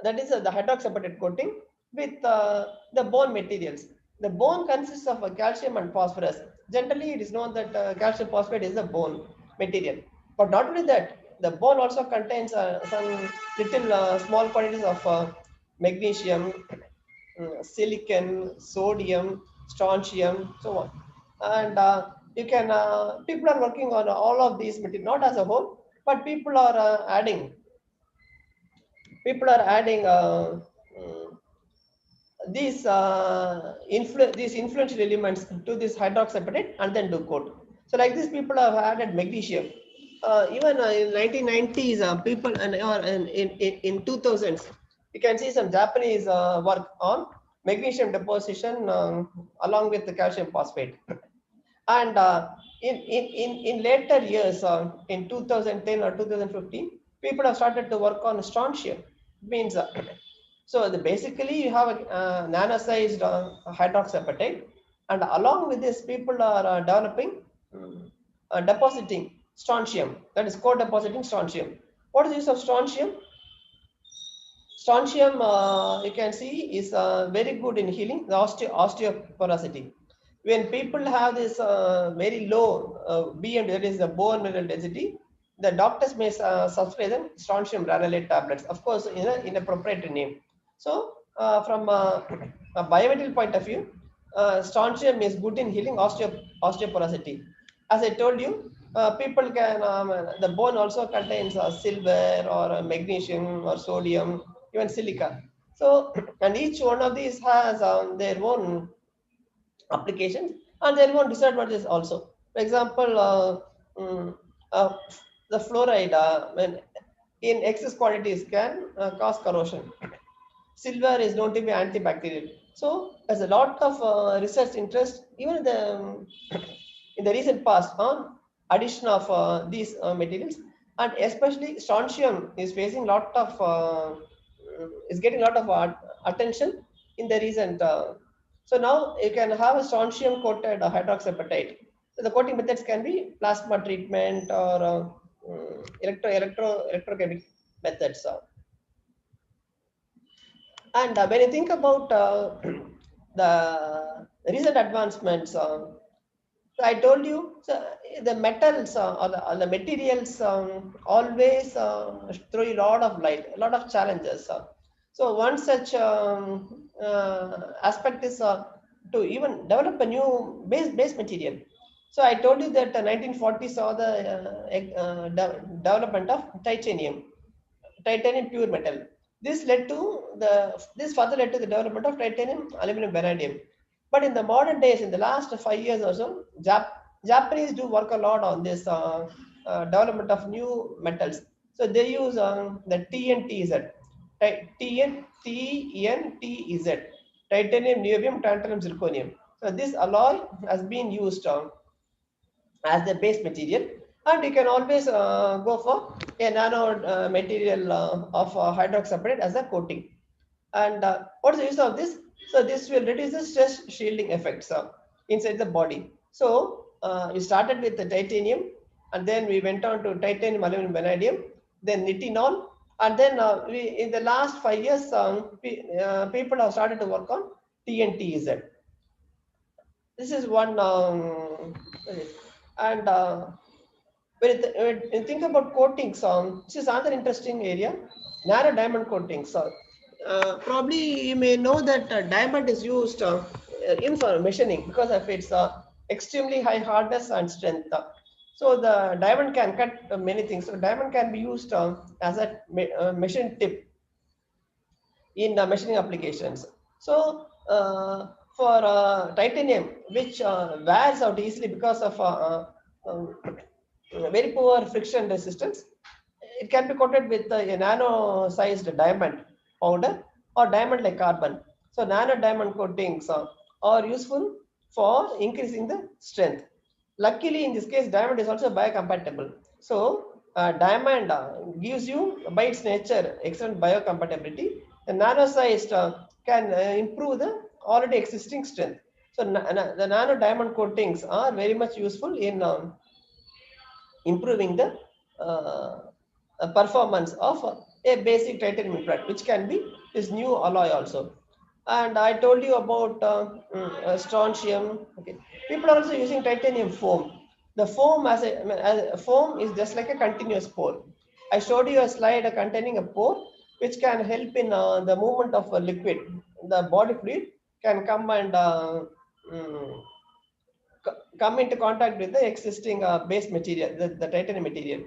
[SPEAKER 5] that is the hydroxyapatite coating with the bone materials. The bone consists of calcium and phosphorus. Generally, it is known that calcium phosphate is the bone material, but not only that, the bone also contains some little small quantities of magnesium, silicon, sodium, strontium, so on. And you can, people are working on all of these materials, not as a whole, but people are adding these influential elements to this hydroxyapatite and then do coat. So like this, people have added magnesium. Even in 1990s, people or in 2000s, you can see some Japanese work on magnesium deposition along with the calcium phosphate. And in later years, in 2010 or 2015, people have started to work on strontium. Means so basically you have a nano-sized hydroxyapatite, and along with this, people are developing depositing strontium, that is co-depositing strontium. What is the use of strontium? Strontium, you can see, is very good in healing the osteoporosity. When people have this very low BMD, that is the bone mineral density, the doctors may subscribe them strontium granulate tablets, of course, in a proprietary name. So from a biomaterial point of view, strontium is good in healing osteoporosity. As I told you, people can, the bone also contains silver or magnesium or sodium, even silica. So, and each one of these has their own applications and their own disadvantages also. For example, the fluoride when in excess quantities can cause corrosion. Silver is known to be antibacterial. So there's a lot of research interest even in the recent past on addition of these materials, and especially strontium is facing lot of is getting a lot of attention in the recent. So now you can have a strontium coated hydroxyapatite. So the coating methods can be plasma treatment or electrochemical methods. And when you think about the recent advancements, so I told you, so the metals or the materials always throw a lot of light, a lot of challenges. So one such aspect is to even develop a new base material. So I told you that 1940 saw the development of titanium pure metal. This further led to the development of titanium, aluminum, vanadium. But in the modern days, in the last 5 years or so, Japanese do work a lot on this development of new metals. So they use the TNTZ, TNTZ, titanium, niobium, tantalum, zirconium. So this alloy has been used as the base material, and you can always go for a nano material of hydroxyapatite as a coating. And what is the use of this? So this will reduce the stress shielding effects inside the body. So we started with the titanium, and then we went on to titanium, aluminum, vanadium, then nitinol, and then in the last 5 years, people have started to work on TNTZ. This is one, and when you think about coatings, this is another interesting area, narrow diamond coatings. Probably you may know that diamond is used in for machining because of its extremely high hardness and strength. So the diamond can cut many things. So diamond can be used as a machine tip in machining applications. So for titanium, which wears out easily because of very poor friction resistance, it can be coated with a nano-sized diamond powder or diamond like carbon. So nano diamond coatings are useful for increasing the strength. Luckily, in this case, diamond is also biocompatible. So diamond gives you, by its nature, excellent biocompatibility. The nano-sized can improve the already existing strength. So the nano diamond coatings are very much useful in improving the performance of a basic titanium product, which can be this new alloy also. And I told you about strontium. Okay, people are also using titanium foam. The foam as a foam is just like a continuous pore. I showed you a slide containing a pore, which can help in the movement of a liquid. The body fluid can come and come into contact with the existing base material, the titanium material.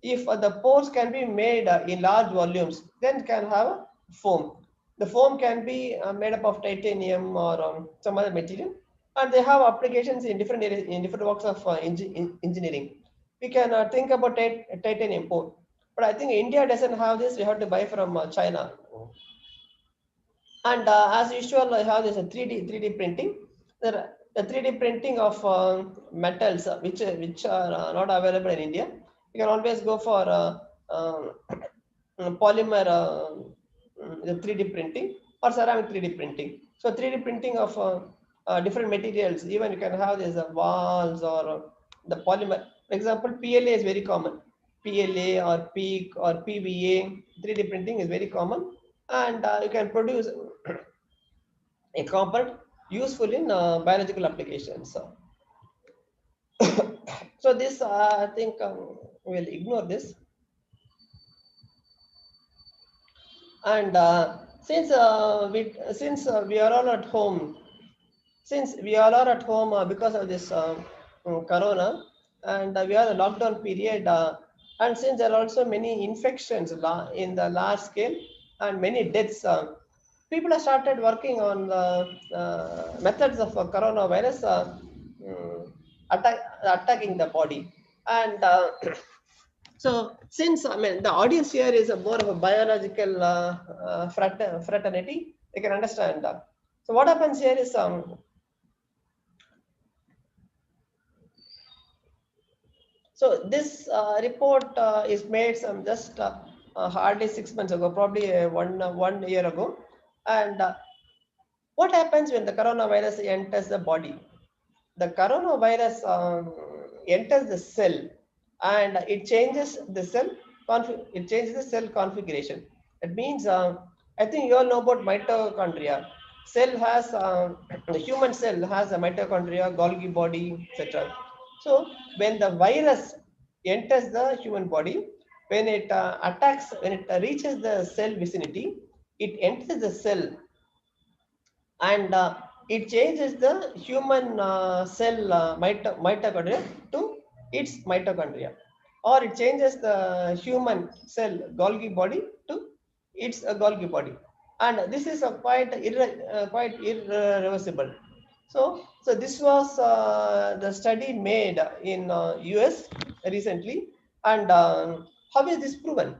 [SPEAKER 5] If the pores can be made in large volumes, then can have a foam. The foam can be made up of titanium or some other material, and they have applications in different areas, in different works of engineering. We can think about titanium pore, but I think India doesn't have this. We have to buy from China. And as usual, I have this 3D printing. The 3D printing of metals which are not available in India. You can always go for polymer the 3D printing or ceramic 3D printing. So 3D printing of different materials, even you can have these walls or the polymer. For example, PLA is very common. PLA or PEEK or PVA, 3D printing is very common, and you can produce a component useful in biological applications. So this, I think we'll ignore this. And since we are all at home, because of this corona, and we are in the lockdown period, and since there are also many infections in the large scale and many deaths, people have started working on methods of coronavirus attacking the body. And so since the audience here is more of a biological fraternity, they can understand that. So what happens here is so this report is made just hardly 6 months ago, probably one year ago, and What happens when the coronavirus enters the body? The coronavirus enters the cell and it changes the cell configuration. It means I think you all know about mitochondria. Cell has the human cell has a mitochondria, Golgi body, etc. So when the virus enters the human body, when it when it reaches the cell vicinity, it enters the cell and it changes the human cell mitochondria to its mitochondria, or it changes the human cell Golgi body to its Golgi body, and this is a quite irreversible. So this was the study made in US recently, and how is this proven?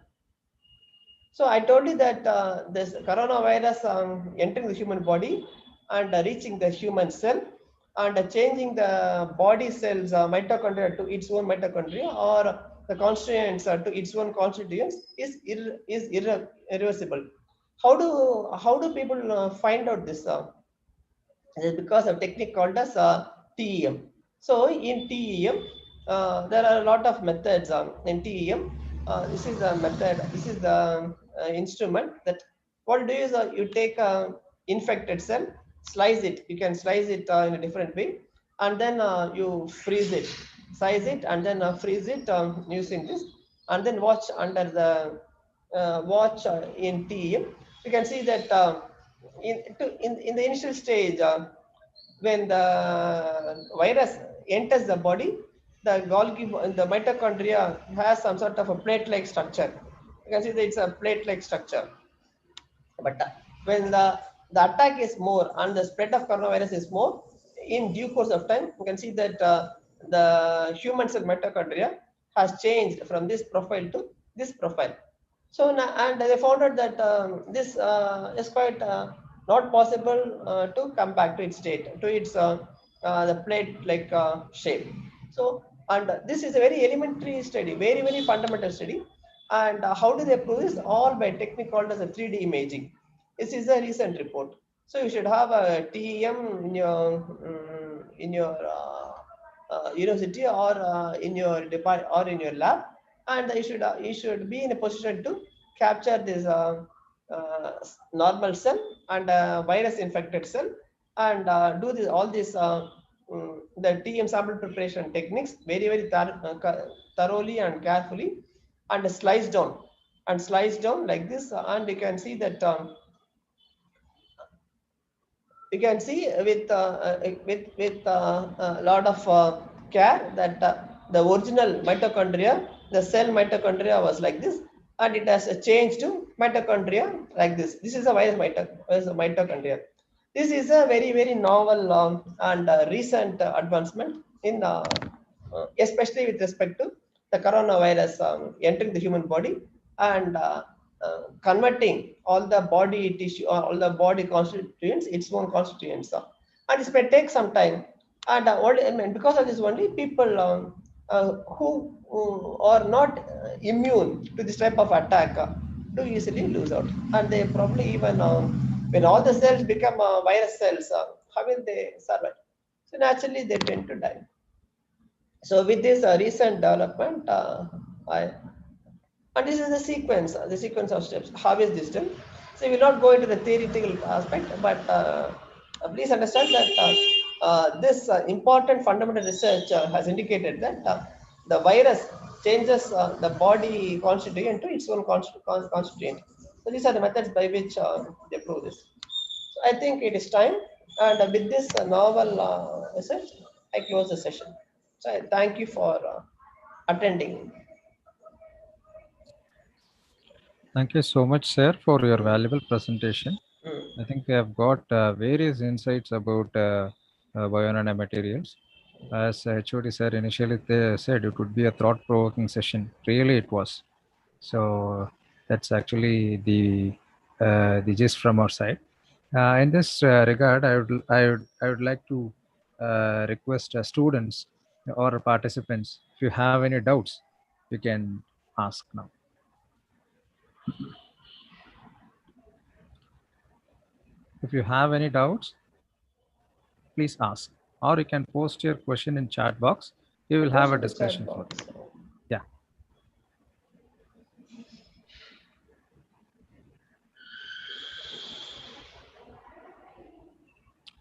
[SPEAKER 5] So I told you that this coronavirus entering the human body and reaching the human cell and changing the body cells mitochondria to its own mitochondria, or the constituents to its own constituents is irreversible. How do people find out this? It is because of technique called as TEM. So in TEM, there are a lot of methods in TEM. This is the method, this is the instrument that what you do is you take a infected cell, slice it, you can slice it in a different way, and then you freeze it, size it, and then freeze it using this, and then watch under the watch in TEM. You can see that in the initial stage, when the virus enters the body, the mitochondria has some sort of a plate-like structure. You can see that it's a plate-like structure. But when the attack is more and the spread of coronavirus is more, in due course of time, you can see that the human cell mitochondria has changed from this profile to this profile. So and they found out that this is quite not possible to come back to its state, to its the plate-like shape. So and this is a very elementary study, very fundamental study. And how do they prove this? All by technique called as a 3D imaging. This is a recent report. So you should have a TEM in your university or in your department or in your lab, and you should be in a position to capture this normal cell and virus infected cell, and do this all this the TM sample preparation techniques very thoroughly and carefully, and slice down like this, and you can see that you can see with a lot of care that the original mitochondria, the cell mitochondria was like this, and it has changed to mitochondria like this. This is a virus mitochondria. This is a very novel and recent advancement in especially with respect to the coronavirus entering the human body and converting all the body tissue or all the body constituents its own constituents, and this may take some time, and because of this only people who are not immune to this type of attack do easily lose out, and they probably even when all the cells become virus cells, how will they survive? So naturally they tend to die. So with this recent development, and this is the sequence of steps. How is this done? So we will not go into the theoretical aspect, but please understand that this important fundamental research has indicated that the virus changes the body constituent to its own constituent. So these are the methods by which they prove this. So I think it is time, and with this novel research, I close the session. So I thank you for attending.
[SPEAKER 1] Thank you so much, sir, for your valuable presentation. I think we have got various insights about bionanomaterials. As HOD sir initially said, it would be a thought-provoking session. Really, it was. So that's actually the gist from our side. In this regard, I would like to request students or participants, if you have any doubts, you can ask now. If you have any doubts, please ask, or you can post your question in chat box. We will have a
[SPEAKER 5] Post in the chat
[SPEAKER 1] discussion for
[SPEAKER 5] box.
[SPEAKER 1] it. Yeah.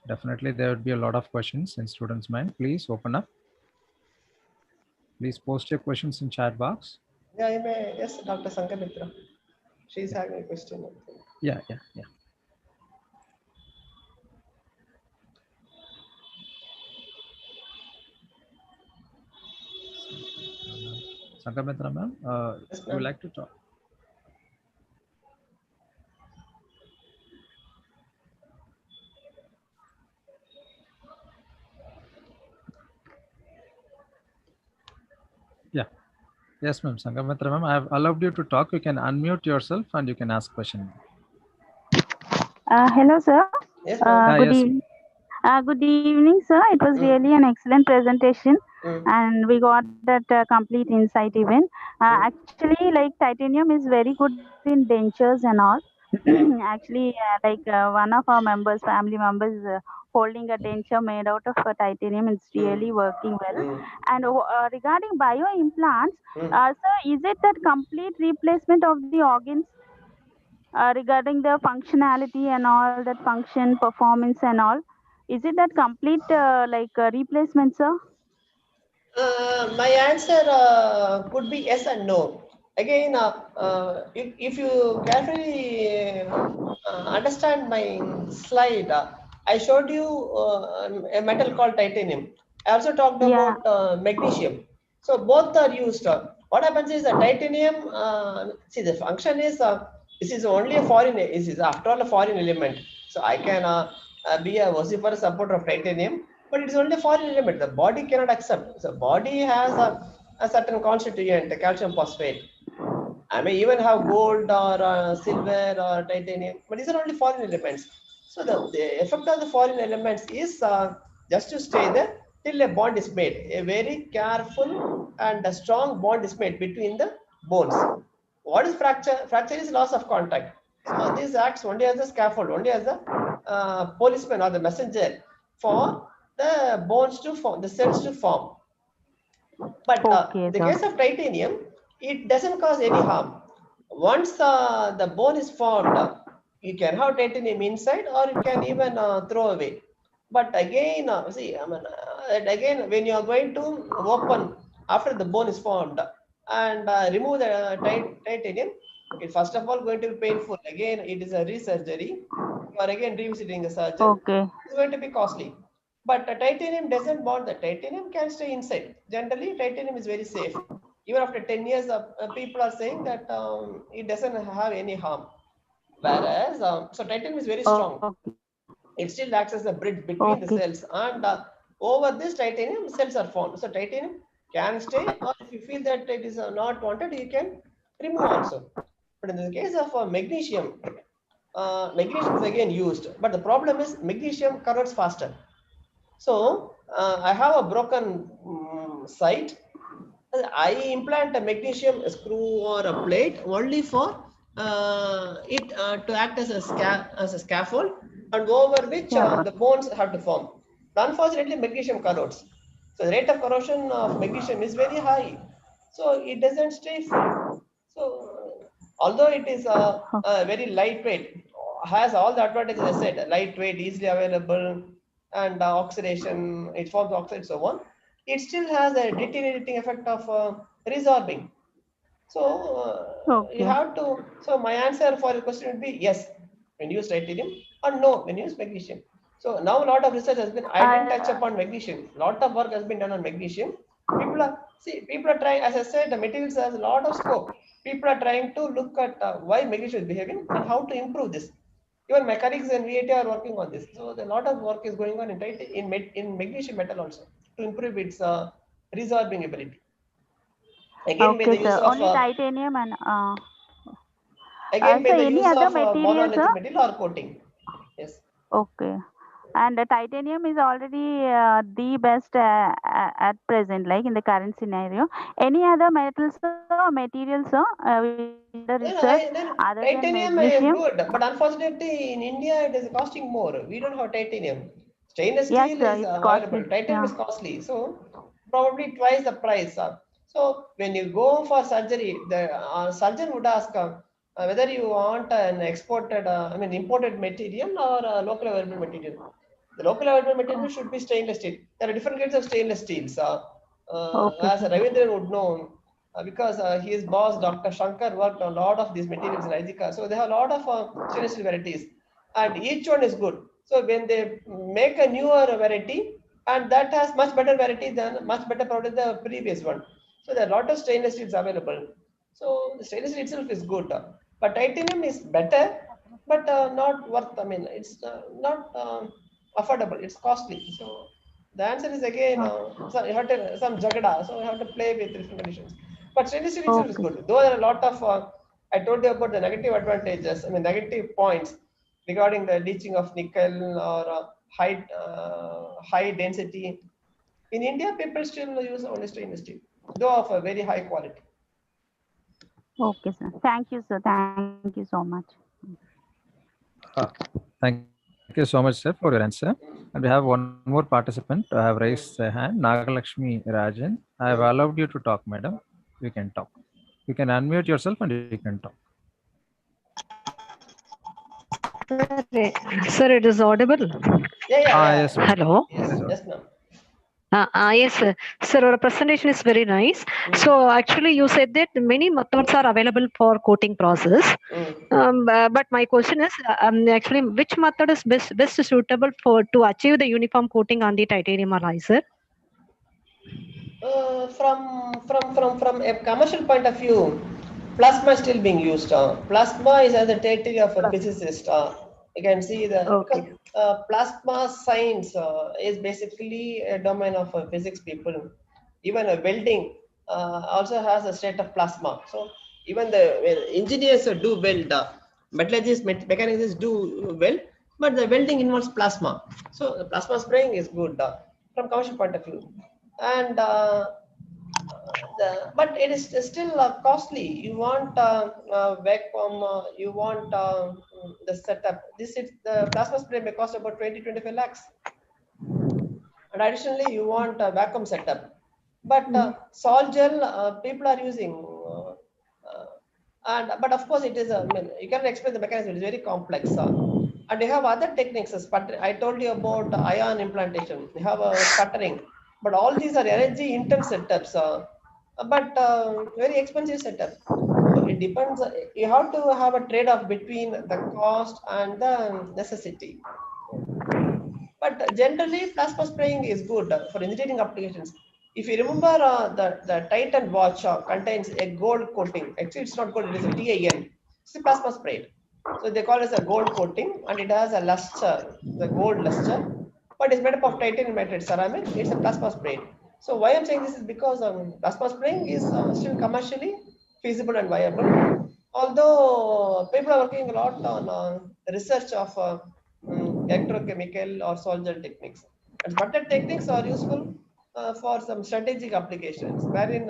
[SPEAKER 1] Definitely, there would be a lot of questions in students' mind. Please open up. Please post your questions in chat box.
[SPEAKER 5] Yeah, I may. Yes, Dr. Sankamitra. She's having a question. I think.
[SPEAKER 1] Yeah. Sankamitra ma'am,
[SPEAKER 5] Yes,
[SPEAKER 1] you would
[SPEAKER 5] ma'am.
[SPEAKER 1] like to talk? Yeah. Yes, ma'am. Sangamitra ma'am, I have allowed you to talk. You can unmute yourself and you can ask question.
[SPEAKER 6] Hello, sir.
[SPEAKER 5] Yes, ma'am.
[SPEAKER 6] Good
[SPEAKER 1] Yes.
[SPEAKER 6] evening. Good evening, sir. It was really an excellent presentation, and we got that complete insight even. Actually, like titanium is very good in dentures and all. Actually, one of our members, family members, holding a denture made out of titanium. It's really working well. And regarding bio implants, sir, is it that complete replacement of the organs? Regarding the functionality and all that function performance and all, is it that complete replacement, sir?
[SPEAKER 5] My answer could be yes and no. Again, if you carefully understand my slide, I showed you a metal called titanium. I also talked
[SPEAKER 6] Yeah.
[SPEAKER 5] about magnesium. So both are used. What happens is the titanium, see the function is, this is only a foreign, this is after all a foreign element. So I can be a vociferous supporter of titanium, but it's only a foreign element. The body cannot accept. So body has a certain constituent, the calcium phosphate. I may even have gold or silver or titanium, but these are only foreign elements. So the effect of the foreign elements is just to stay there till a bond is made. A very careful and a strong bond is made between the bones. What is fracture? Fracture is loss of contact. So this acts only as a scaffold, only as a policeman or the messenger for the bones to form, the cells to form. But
[SPEAKER 6] Okay,
[SPEAKER 5] in the
[SPEAKER 6] sir.
[SPEAKER 5] case of titanium, it doesn't cause any harm. Once the bone is formed, you can have titanium inside or you can even throw away. But again, again, when you are going to open after the bone is formed and remove the titanium, it's first of all going to be painful. Again, it is a resurgery. You are again revisiting the surgeon.
[SPEAKER 6] Okay.
[SPEAKER 5] It's going to be costly. But titanium doesn't bond. The titanium can stay inside. Generally, titanium is very safe. Even after 10 years, people are saying that it doesn't have any harm. Whereas, so titanium is very strong.
[SPEAKER 6] Okay.
[SPEAKER 5] It still acts as a bridge between the
[SPEAKER 6] Okay.
[SPEAKER 5] cells, and over this titanium, cells are formed. So titanium can stay, or if you feel that it is not wanted, you can remove also. But in the case of magnesium, magnesium is again used, but the problem is magnesium corrodes faster. So I have a broken site. I implant a magnesium screw or a plate only for it to act as a scaffold, and over which the bones have to form. Unfortunately, magnesium corrodes. So the rate of corrosion of magnesium is very high. So it doesn't stay full. So although it is very lightweight, has all the advantages I said, lightweight, easily available, and oxidation, it forms oxide, so on. It still has a deteriorating effect of resorbing. So you
[SPEAKER 6] Okay.
[SPEAKER 5] have to. So my answer for your question would be yes when you use titanium, or no when you use magnesium. So now a lot of research has been. I didn't touch upon magnesium. A lot of work has been done on magnesium. People are trying. As I said, the materials has a lot of scope. People are trying to look at why magnesium is behaving and how to improve this. Even my colleagues in VIT are working on this. So a lot of work is going on in magnesium metal also to improve its resorbing ability. Again, by
[SPEAKER 6] Okay,
[SPEAKER 5] the use
[SPEAKER 6] sir.
[SPEAKER 5] of
[SPEAKER 6] Only titanium and
[SPEAKER 5] again by
[SPEAKER 6] sir,
[SPEAKER 5] the
[SPEAKER 6] any
[SPEAKER 5] use
[SPEAKER 6] other
[SPEAKER 5] of
[SPEAKER 6] material, sir?
[SPEAKER 5] monoenergy material or coating. Yes.
[SPEAKER 6] Okay. And titanium is already the best at present, like in the current scenario. Any other metals or materials which are under research other than
[SPEAKER 5] Titanium
[SPEAKER 6] magnesium?
[SPEAKER 5] is good, but unfortunately in India it is costing more. We don't have titanium. Stainless
[SPEAKER 6] Yes,
[SPEAKER 5] steel
[SPEAKER 6] sir,
[SPEAKER 5] is
[SPEAKER 6] it's
[SPEAKER 5] available.
[SPEAKER 6] costly.
[SPEAKER 5] Titanium
[SPEAKER 6] Yeah.
[SPEAKER 5] is costly, so probably twice the price. So when you go for surgery, the surgeon would ask whether you want an imported material or a local available material. The local available material should be stainless steel. There are different kinds of stainless steels.
[SPEAKER 6] Okay,
[SPEAKER 5] As
[SPEAKER 6] sir.
[SPEAKER 5] Ravindran would know, because his boss, Dr. Shankar, worked on a lot of these materials in IGCA. So they have a lot of stainless steel varieties, and each one is good. So when they make a newer variety, and that has much better variety than much better product than the previous one. So there are a lot of stainless steels available. So the stainless steel itself is good, but titanium is better, but not worth. I mean, it's not affordable. It's costly. So the answer is again, so you have to some jagada. So you have to play with different conditions. But stainless steel itself is
[SPEAKER 6] Okay.
[SPEAKER 5] good. Though there are a lot of, I told you about the negative advantages. I mean, negative points regarding the leaching of nickel or high density. In India, people still use only stainless steel, though of a very high quality.
[SPEAKER 6] Okay, sir. Thank you, sir. Thank you so much.
[SPEAKER 1] Thank you so much, sir, for your answer. And we have one more participant have raised their hand, Nagalakshmi Rajan. I have allowed you to talk, madam. You can talk. You can unmute yourself and you can talk.
[SPEAKER 7] Sir, it is audible.
[SPEAKER 1] Yes, ma'am.
[SPEAKER 7] Hello.
[SPEAKER 5] Yes, ma'am.
[SPEAKER 7] Yes, sir. Sir, your presentation is very nice. So actually, you said that many methods are available for coating process. But my question is, actually, which method is best suitable to achieve the uniform coating on the titanium alloy, sir?
[SPEAKER 5] From a commercial point of view, plasma is still being used. Plasma is as a territory of a physicist. You can see because plasma science is basically a domain of physics people. Even a welding also has a state of plasma. So even the engineers do weld, metallurgists, mechanics do weld, but the welding involves plasma. So the plasma spraying is good from commercial point of view, and but it is still costly. You want vacuum, you want the setup. The plasma spray may cost about 20-25 lakhs. And additionally, you want a vacuum setup. But sol gel people are using, but of course it is. You cannot explain the mechanism. It is very complex. And you have other techniques. I told you about ion implantation. You have sputtering. But all these are energy intense setups. But very expensive setup. So it depends. You have to have a trade-off between the cost and the necessity. But generally, plasma spraying is good for engineering applications. If you remember, the Titan watch contains a gold coating. Actually, it's not gold; it is a TIN. It's a plasma sprayed. So they call it a gold coating, and it has a luster, the gold luster. But it's made up of titanium nitride ceramic. It's a plasma sprayed. So why I'm saying this is because plasma spraying is still commercially feasible and viable. Although people are working a lot on research of electrochemical or sol gel techniques. And sputter techniques are useful for some strategic applications, wherein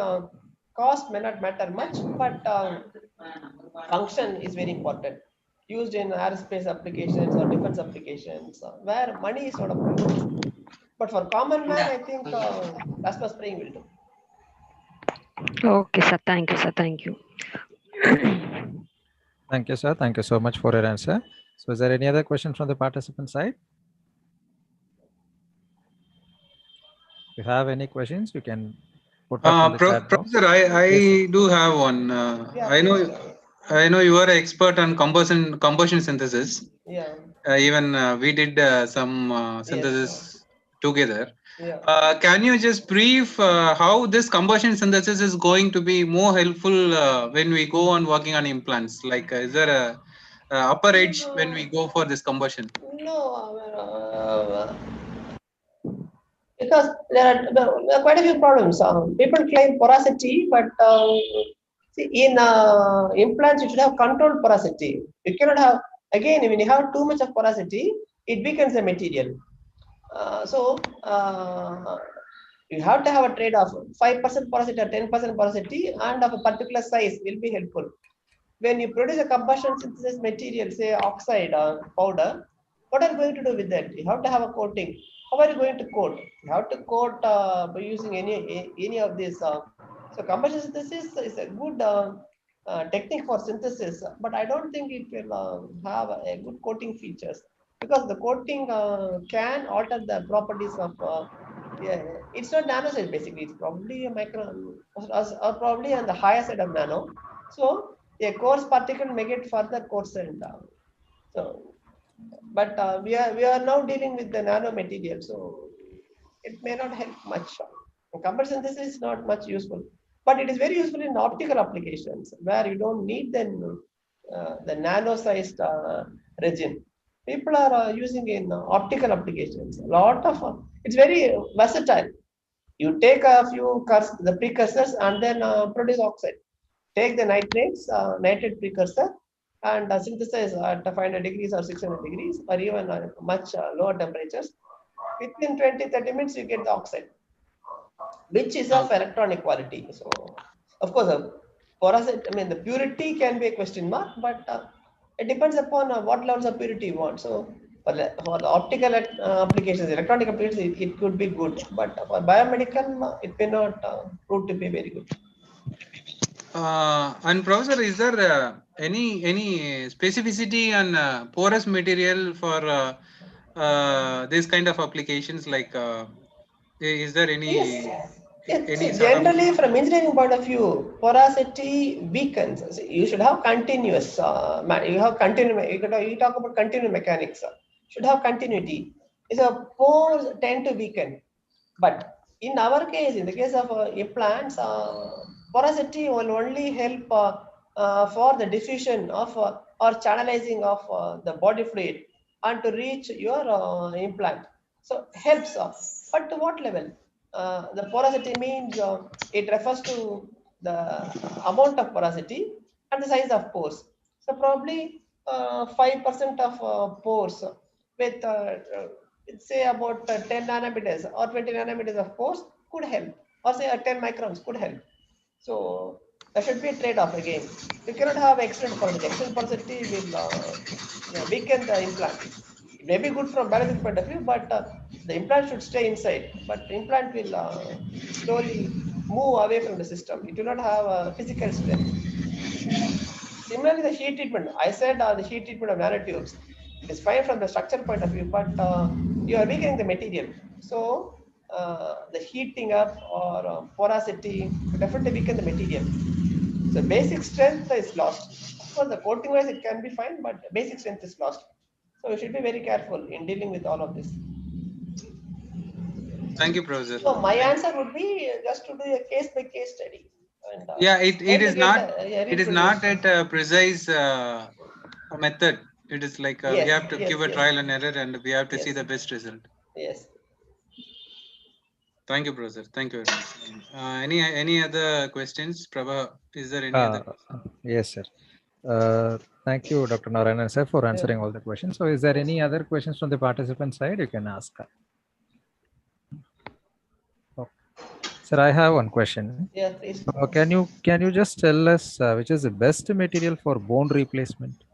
[SPEAKER 5] cost may not matter much, but function is very important. Used in aerospace applications or defense applications, where money is not a problem. But for common man, I think plasma spraying will do.
[SPEAKER 7] Okay, sir. Thank you, sir. Thank you.
[SPEAKER 1] Thank you, sir. Thank you so much for your answer. So is there any other question from the participant side? If you have any questions, you can put up in the chat box.
[SPEAKER 3] Professor, I do have one. I know you are an expert on combustion synthesis.
[SPEAKER 5] Yeah.
[SPEAKER 3] Even we did some synthesis together.
[SPEAKER 5] Yeah.
[SPEAKER 3] Can you just brief how this combustion synthesis is going to be more helpful when we go on working on implants? Like, is there a upper edge when we go for this combustion?
[SPEAKER 5] No, because there are quite a few problems. People claim porosity, but see, in implants you should have controlled porosity. You cannot have, again, when you have too much of porosity, it weakens the material. You have to have a trade-off. 5% porosity or 10% porosity and of a particular size will be helpful. When you produce a combustion synthesis material, say oxide or powder, what are you going to do with that? You have to have a coating. How are you going to coat? You have to coat by using any of these. So combustion synthesis is a good technique for synthesis, but I don't think it will have a good coating features, because the coating can alter the properties of. Yeah, it's not nano size basically. It's probably a micron, or probably on the higher side of nano. So a coarse particle may get further coarsened down. So, but we are now dealing with the nano material, so it may not help much. Combustion synthesis is not much useful, but it is very useful in optical applications where you don't need the nano-sized resin. People are using in optical applications. A lot of it's very versatile. You take a few the precursors and then produce oxide. Take the nitrate precursor, and synthesize at 500 degrees or 600 degrees or even much lower temperatures. Within 20-30 minutes, you get the oxide, which is of electronic quality. So, of course, porosity, I mean, the purity can be a question mark, but it depends upon what levels of purity you want. So, for the optical applications, electronic applications, it could be good, but for biomedical, it may not prove to be very good.
[SPEAKER 3] And Professor, is there any specificity on porous material for this kind of applications? Like, is there any?
[SPEAKER 5] Yes. Yes. Generally, from engineering point of view, porosity weakens. So you should have continuous. You have continuous. You talk about continuous mechanics. Should have continuity. So pores tend to weaken, but in our case, in the case of implants, porosity will only help for the diffusion of or channelizing of the body fluid and to reach your implant. So helps, but to what level? The porosity means it refers to the amount of porosity and the size of pores. So probably 5% of pores with say about 10 nanometers or 20 nanometers of pores could help, or say 10 microns could help. So there should be a trade-off again. You cannot have extended porosity. Extended porosity will weaken the implant. It may be good from biological point of view, but the implant should stay inside. But the implant will slowly move away from the system. It will not have a physical strength. Similarly, the heat treatment. I said the heat treatment of nanotubes. It is fine from the structure point of view, but you are weakening the material. So the heating up or porosity definitely weaken the material. So basic strength is lost. Of course, the coating wise it can be fine, but basic strength is lost. So we should be very careful in dealing with all of this.
[SPEAKER 3] Thank you, Professor.
[SPEAKER 5] So my answer would be just to do a case by case study. And,
[SPEAKER 3] yeah, it is not at a precise method. It is like we have to give a trial and error, and we have to see the best result.
[SPEAKER 5] Yes.
[SPEAKER 3] Thank you, Professor. Thank you very much. Any other questions, Prabha? Is there any other?
[SPEAKER 1] Yes, sir. Thank you, Dr. Narayanan sir, for answering all the questions. So, is there any other questions from the participant side? You can ask. Oh. Sir, I have one question.
[SPEAKER 5] Yeah, please.
[SPEAKER 1] Can you just tell us which is the best material for bone replacement?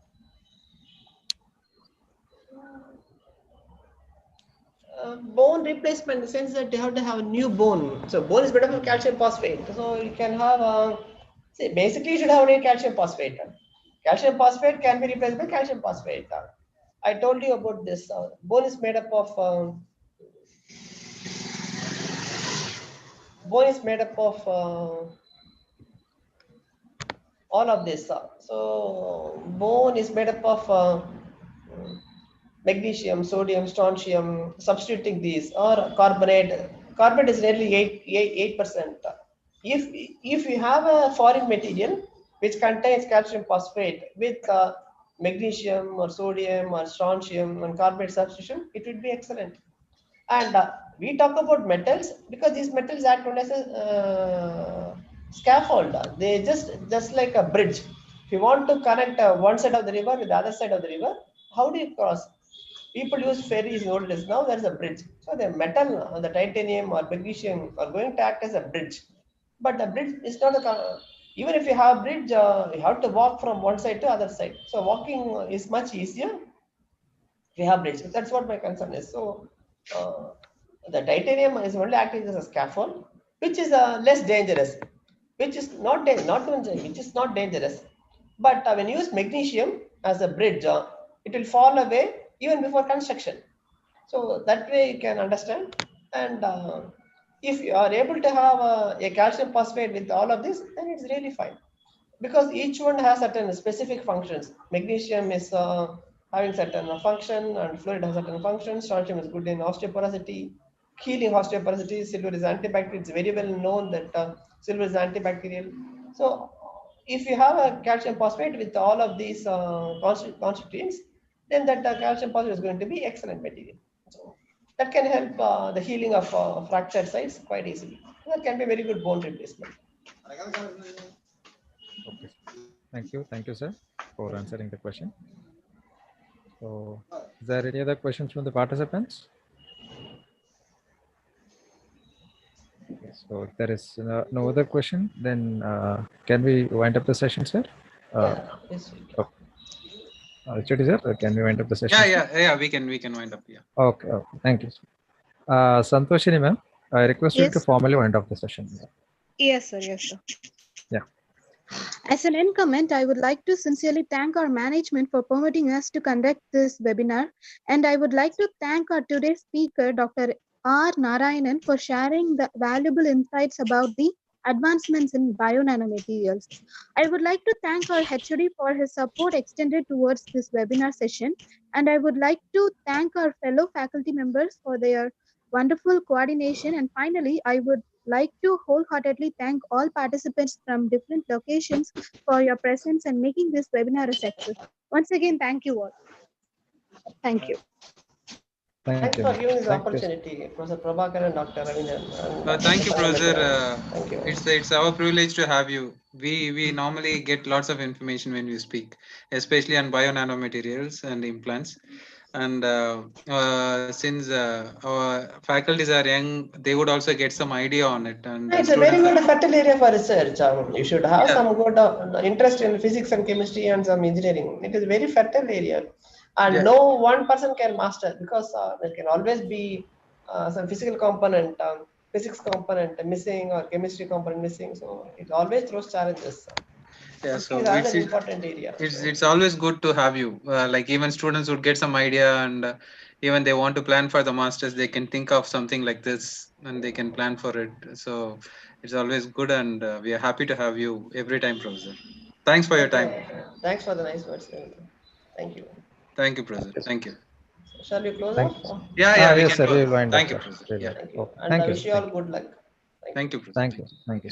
[SPEAKER 5] Bone replacement in the sense that you have to have a new bone. So bone is better for calcium phosphate. So you can have say basically you should have only calcium phosphate. Calcium phosphate can be replaced by calcium phosphate. I told you about this. Bone is made up of all of this. So bone is made up of magnesium, sodium, strontium. Substituting these or carbonate. Carbonate is nearly 8%. If you have a foreign material which contains calcium phosphate with magnesium or sodium or strontium and carbonate substitution, it would be excellent. And we talk about metals because these metals act as a scaffold. They just like a bridge. If you want to connect one side of the river with the other side of the river, how do you cross? People use ferries in old days. Now there is a bridge. So the metal, the titanium or magnesium are going to act as a bridge. But the bridge is not a, even if you have a bridge, you have to walk from one side to other side. So walking is much easier if you have bridge. That's what my concern is. So the titanium is only acting as a scaffold, which is less dangerous, which is not which is not dangerous. But when you use magnesium as a bridge, it will fall away even before construction. So that way you can understand. And if you are able to have a calcium phosphate with all of this, then it's really fine. Because each one has certain specific functions. Magnesium is having certain function, and fluoride has certain functions. Strontium is good in osteoporosity, healing osteoporosity. Silver is antibacterial. It's very well known that silver is antibacterial. So if you have a calcium phosphate with all of these constituents, then that calcium phosphate is going to be excellent material. So that can help the healing of fractured sites quite easily. That can be very good bone replacement.
[SPEAKER 1] Okay. Thank you, sir, for answering the question. So, is there any other questions from the participants? So, if there is no other question, then can we wind up the session, sir?
[SPEAKER 5] Yes.
[SPEAKER 1] HOD, sir, can we wind up the session?
[SPEAKER 3] Yeah. We can wind up. Yeah.
[SPEAKER 1] Okay. Thank you. Santoshini, ma'am, I request you to formally wind up the session.
[SPEAKER 2] Yes, sir. Yes, sir.
[SPEAKER 1] Yeah.
[SPEAKER 2] As an end comment, I would like to sincerely thank our management for permitting us to conduct this webinar. And I would like to thank our today's speaker, Dr. R. Narayanan, for sharing the valuable insights about the advancements in bio-nanomaterials. I would like to thank our HOD for his support extended towards this webinar session. And I would like to thank our fellow faculty members for their wonderful coordination. And finally, I would like to wholeheartedly thank all participants from different locations for your presence and making this webinar a success. Once again, thank you all. Thank you.
[SPEAKER 5] Thanks for giving this opportunity, Professor Prabhakar and Dr. Ravinder.
[SPEAKER 3] Thank you, Professor.
[SPEAKER 5] Thank you.
[SPEAKER 3] It's our privilege to have you. We normally get lots of information when we speak, especially on bio-nanomaterials and implants. And since our faculties are young, they would also get some idea on it. And
[SPEAKER 5] it's a very good fertile area for research. You should have some good interest in physics and chemistry and some engineering. It is a very fertile area. And no one person can master, because there can always be some physical component, physics component missing, or chemistry component missing. So it always throws challenges.
[SPEAKER 3] Yeah, so
[SPEAKER 5] it's an important area.
[SPEAKER 3] It's always good to have you. Like even students would get some idea, and even they want to plan for the masters, they can think of something like this and they can plan for it. So it's always good, and we are happy to have you every time, Professor. Thanks for your time.
[SPEAKER 5] Thanks for the nice words. Thank you.
[SPEAKER 3] Thank you, Professor. Thank you.
[SPEAKER 5] Shall we close off?
[SPEAKER 3] Yeah,
[SPEAKER 1] yes, sir. We'll wind up.
[SPEAKER 3] Thank you, Professor.
[SPEAKER 5] Thank you. And I wish you all good luck.
[SPEAKER 3] Thank you, Professor.
[SPEAKER 1] Thank you. Thank you.